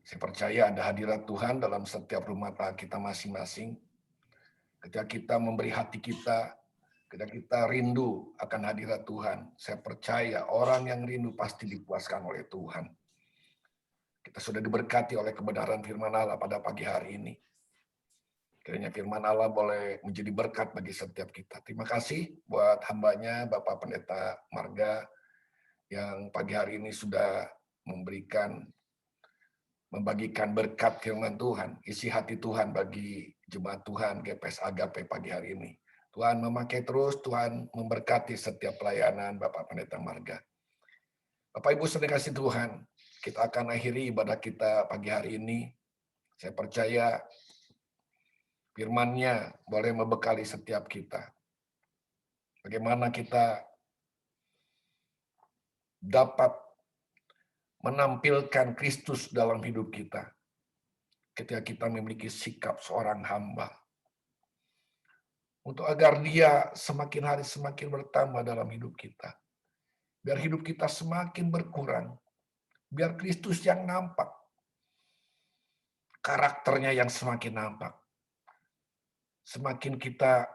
Speaker 6: Saya percaya ada hadirat Tuhan dalam setiap rumah tangga kita masing-masing. Ketika kita memberi hati kita, ketika kita rindu akan hadirat Tuhan, saya percaya orang yang rindu pasti dipuaskan oleh Tuhan. Kita sudah diberkati oleh kebenaran firman Allah pada pagi hari ini. Kiranya firman Allah boleh menjadi berkat bagi setiap kita. Terima kasih buat hambanya Bapak Pendeta Marga yang pagi hari ini sudah membagikan berkat firman Tuhan, isi hati Tuhan bagi jemaat Tuhan GPS Agape pagi hari ini. Tuhan memakai terus, Tuhan memberkati setiap pelayanan Bapak Pendeta Marga. Bapak Ibu saudara kasih Tuhan, kita akan akhiri ibadah kita pagi hari ini. Saya percaya firman-Nya boleh membekali setiap kita. Bagaimana kita dapat menampilkan Kristus dalam hidup kita ketika kita memiliki sikap seorang hamba. Untuk agar dia semakin hari semakin bertambah dalam hidup kita. Biar hidup kita semakin berkurang. Biar Kristus yang nampak. Karakternya yang semakin nampak. Semakin kita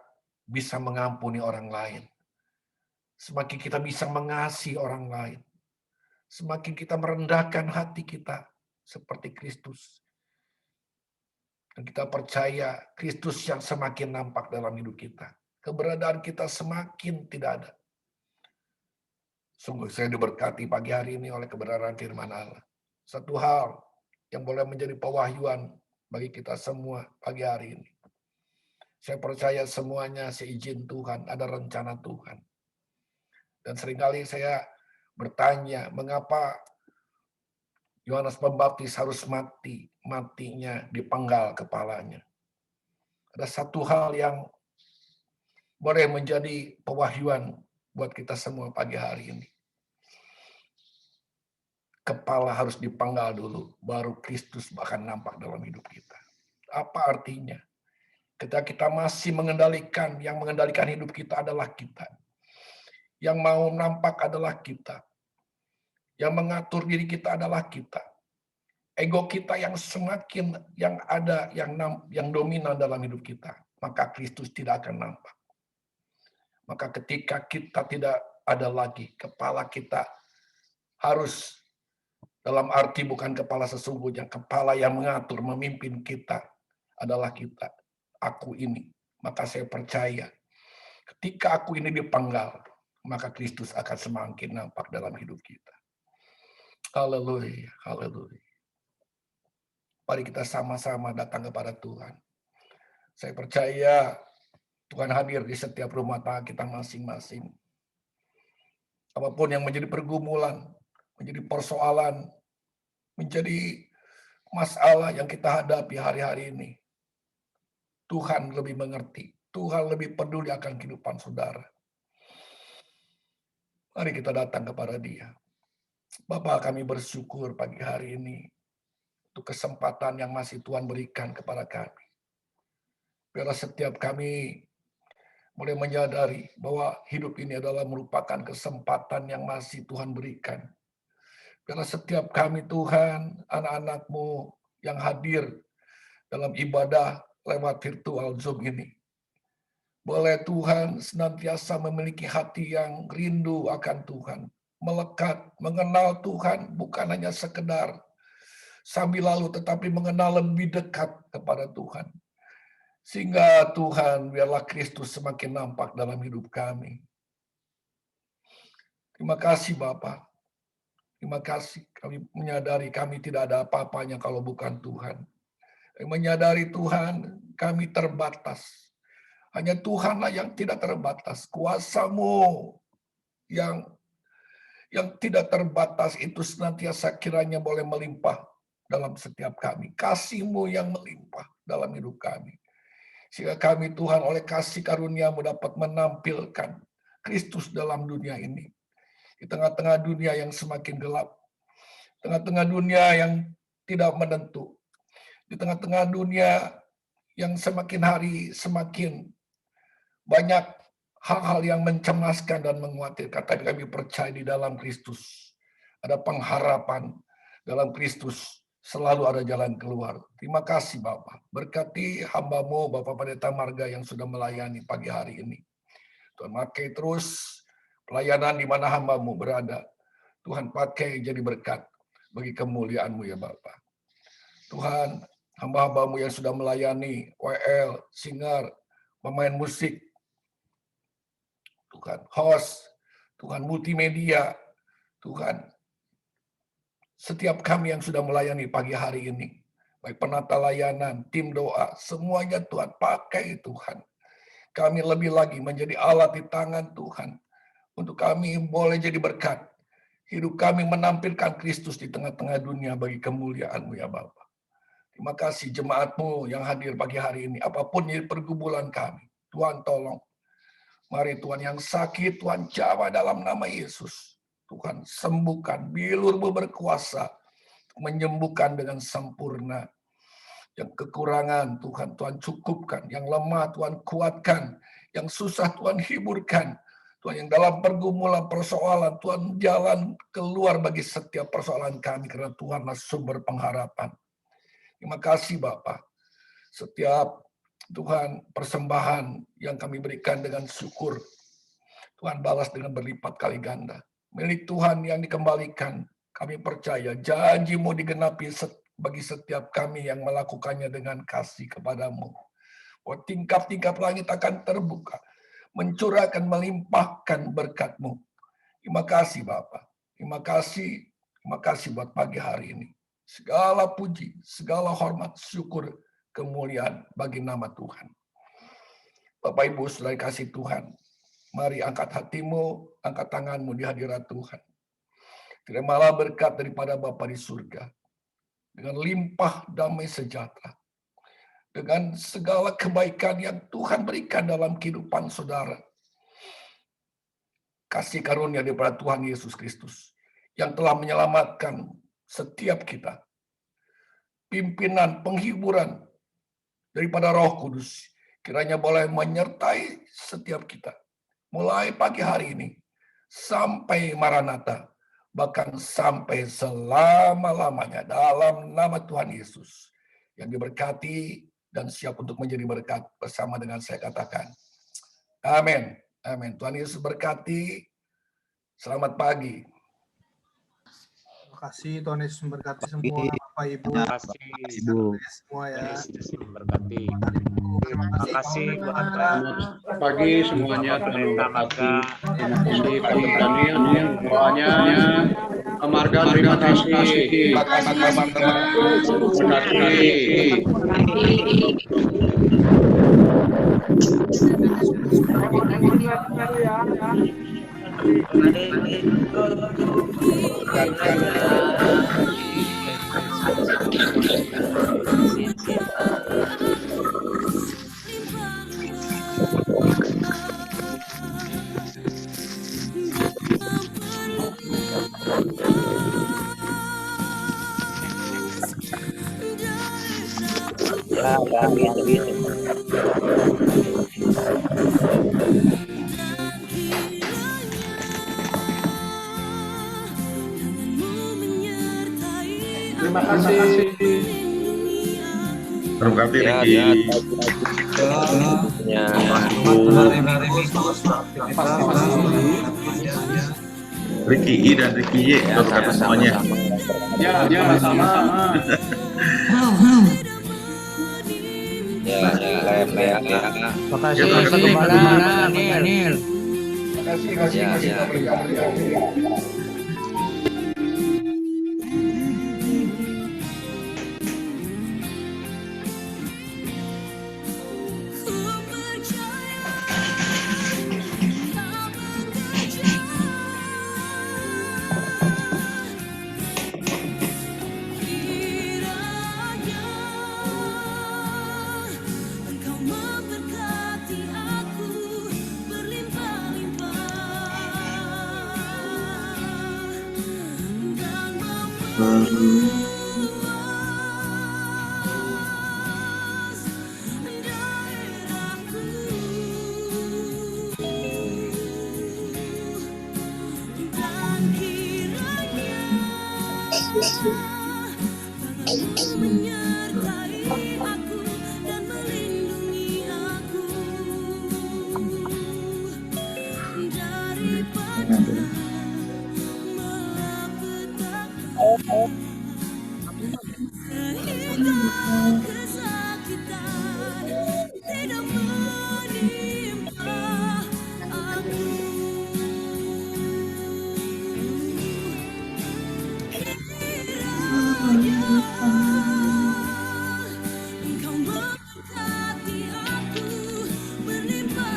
Speaker 6: bisa mengampuni orang lain. Semakin kita bisa mengasihi orang lain. Semakin kita merendahkan hati kita seperti Kristus. Dan kita percaya Kristus yang semakin nampak dalam hidup kita. Keberadaan kita semakin tidak ada. Sungguh saya diberkati pagi hari ini oleh kebenaran firman Allah. Satu hal yang boleh menjadi pewahyuan bagi kita semua pagi hari ini. Saya percaya semuanya seizin Tuhan, ada rencana Tuhan. Dan seringkali saya bertanya, mengapa Yohanes Pembaptis harus matinya dipenggal kepalanya. Ada satu hal yang boleh menjadi pewahyuan buat kita semua pagi hari ini. Kepala harus dipenggal dulu, baru Kristus bahkan nampak dalam hidup kita. Apa artinya? Ketika kita masih mengendalikan, yang mengendalikan hidup kita adalah kita. Yang mau nampak adalah kita. Yang mengatur diri kita adalah kita. Ego kita yang semakin yang ada yang dominan dalam hidup kita, maka Kristus tidak akan nampak. Maka ketika kita tidak ada lagi, kepala kita harus dalam arti bukan kepala sesungguhnya, kepala yang mengatur, memimpin kita adalah kita. Aku ini. Maka saya percaya ketika aku ini dipenggal, maka Kristus akan semakin nampak dalam hidup kita. Haleluya, haleluya. Mari kita sama-sama datang kepada Tuhan. Saya percaya Tuhan hadir di setiap rumah tangga kita masing-masing. Apapun yang menjadi pergumulan, menjadi persoalan, menjadi masalah yang kita hadapi hari-hari ini, Tuhan lebih mengerti. Tuhan lebih peduli akan kehidupan saudara. Mari kita datang kepada Dia. Bapa, kami bersyukur pagi hari ini untuk kesempatan yang masih Tuhan berikan kepada kami. Biarlah setiap kami mulai menyadari bahwa hidup ini adalah merupakan kesempatan yang masih Tuhan berikan. Biarlah setiap kami Tuhan, anak-anak-Mu yang hadir dalam ibadah lewat virtual Zoom ini. Boleh Tuhan senantiasa memiliki hati yang rindu akan Tuhan. Melekat, mengenal Tuhan bukan hanya sekedar sambil lalu, tetapi mengenal lebih dekat kepada Tuhan. Sehingga Tuhan, biarlah Kristus semakin nampak dalam hidup kami. Terima kasih Bapa. Terima kasih kami menyadari kami tidak ada apa-apanya kalau bukan Tuhan. Kami menyadari Tuhan, kami terbatas. Hanya Tuhanlah yang tidak terbatas. Kuasa-Mu yang tidak terbatas itu senantiasa kiranya boleh melimpah dalam setiap kami. Kasih-Mu yang melimpah dalam hidup kami. Sehingga kami Tuhan oleh kasih karunia-Mu dapat menampilkan Kristus dalam dunia ini. Di tengah-tengah dunia yang semakin gelap. Tengah-tengah dunia yang tidak menentu. Di tengah-tengah dunia yang semakin hari semakin banyak hal-hal yang mencemaskan dan mengkhawatirkan. Tapi kami percaya di dalam Kristus. Ada pengharapan dalam Kristus. Selalu ada jalan keluar. Terima kasih Bapak. Berkati hamba-Mu Bapak Pendeta Marga yang sudah melayani pagi hari ini. Tuhan pakai terus pelayanan di mana hamba-Mu berada. Tuhan pakai jadi berkat bagi kemuliaan-Mu ya Bapak. Tuhan, hamba-hamba-Mu yang sudah melayani, WL, singer, pemain musik, Tuhan, host, Tuhan multimedia, Tuhan, setiap kami yang sudah melayani pagi hari ini, baik penata layanan, tim doa, semuanya Tuhan pakai Tuhan. kami lebih lagi menjadi alat di tangan Tuhan. Untuk kami boleh jadi berkat. Hidup kami menampilkan Kristus di tengah-tengah dunia bagi kemuliaan-Mu ya Bapa. Terima kasih jemaat-Mu yang hadir pagi hari ini. Apapun yang pergumulan kami, Tuhan tolong. Mari Tuhan yang sakit, Tuhan jamah dalam nama Yesus. Tuhan sembuhkan, bilur-Mu berkuasa. Menyembuhkan dengan sempurna. Yang kekurangan Tuhan cukupkan. Yang lemah Tuhan kuatkan. Yang susah Tuhan hiburkan. Tuhan yang dalam pergumulan persoalan, Tuhan jalan keluar bagi setiap persoalan kami. Karena Tuhanlah sumber pengharapan. Terima kasih Bapak. Setiap Tuhan persembahan yang kami berikan dengan syukur. Tuhan balas dengan berlipat kali ganda. Milik Tuhan yang dikembalikan. Kami percaya janji-Mu digenapi bagi setiap kami yang melakukannya dengan kasih kepadamu. Oh, tingkap-tingkap langit akan terbuka. Mencurahkan, melimpahkan berkat-Mu. Terima kasih Bapak. Terima kasih buat pagi hari ini. Segala puji, segala hormat, syukur, kemuliaan bagi nama Tuhan. Bapak Ibu saudara kasih Tuhan, mari angkat hatimu, angkat tanganmu di hadirat Tuhan. Terimalah berkat daripada Bapa di surga. Dengan limpah damai sejahtera. Dengan segala kebaikan yang Tuhan berikan dalam kehidupan saudara. Kasih karunia daripada Tuhan Yesus Kristus. Yang telah menyelamatkan setiap kita. Pimpinan, penghiburan daripada Roh Kudus. Kiranya boleh menyertai setiap kita. Mulai pagi hari ini. Sampai Maranatha. Bahkan sampai selama-lamanya. Dalam nama Tuhan Yesus. Yang diberkati dan siap untuk menjadi berkat bersama dengan saya katakan. Amin. Amin. Tuhan Yesus berkati. Selamat pagi.
Speaker 7: Terima kasih Tuhan Yesus memberkati semua Bapak Ibu.
Speaker 8: Terima kasih Ibu.
Speaker 7: Semua ya.
Speaker 8: Yesus memberkati. Terima kasih Bu Andra.
Speaker 9: Selamat pagi semuanya. Tuhan
Speaker 8: Marga.
Speaker 9: terima kasih Pak Daniel doanya. Marga terima kasih. Terima kasih. Terima kasih.
Speaker 10: Terima kasih Riki. Riki I dan Riki Y terus kata semuanya.
Speaker 9: Ya, sama-sama.
Speaker 8: Terima kasih Pak Gembala, Anil.
Speaker 6: Terima kasih.
Speaker 11: Engkau memberkati aku berlimpah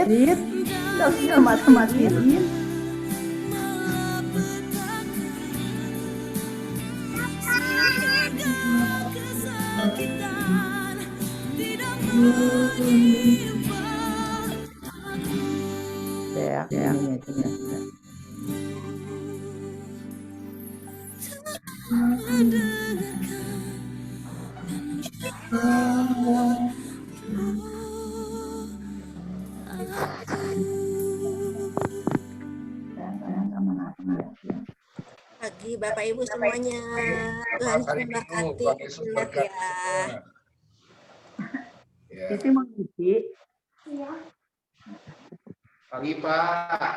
Speaker 11: Rit, udah matiin.
Speaker 12: Pagi Bapak Ibu semuanya. Tuhan Yesus memberkati.
Speaker 6: Ya.
Speaker 11: Itu mau ngisi.
Speaker 9: Pagi Pak.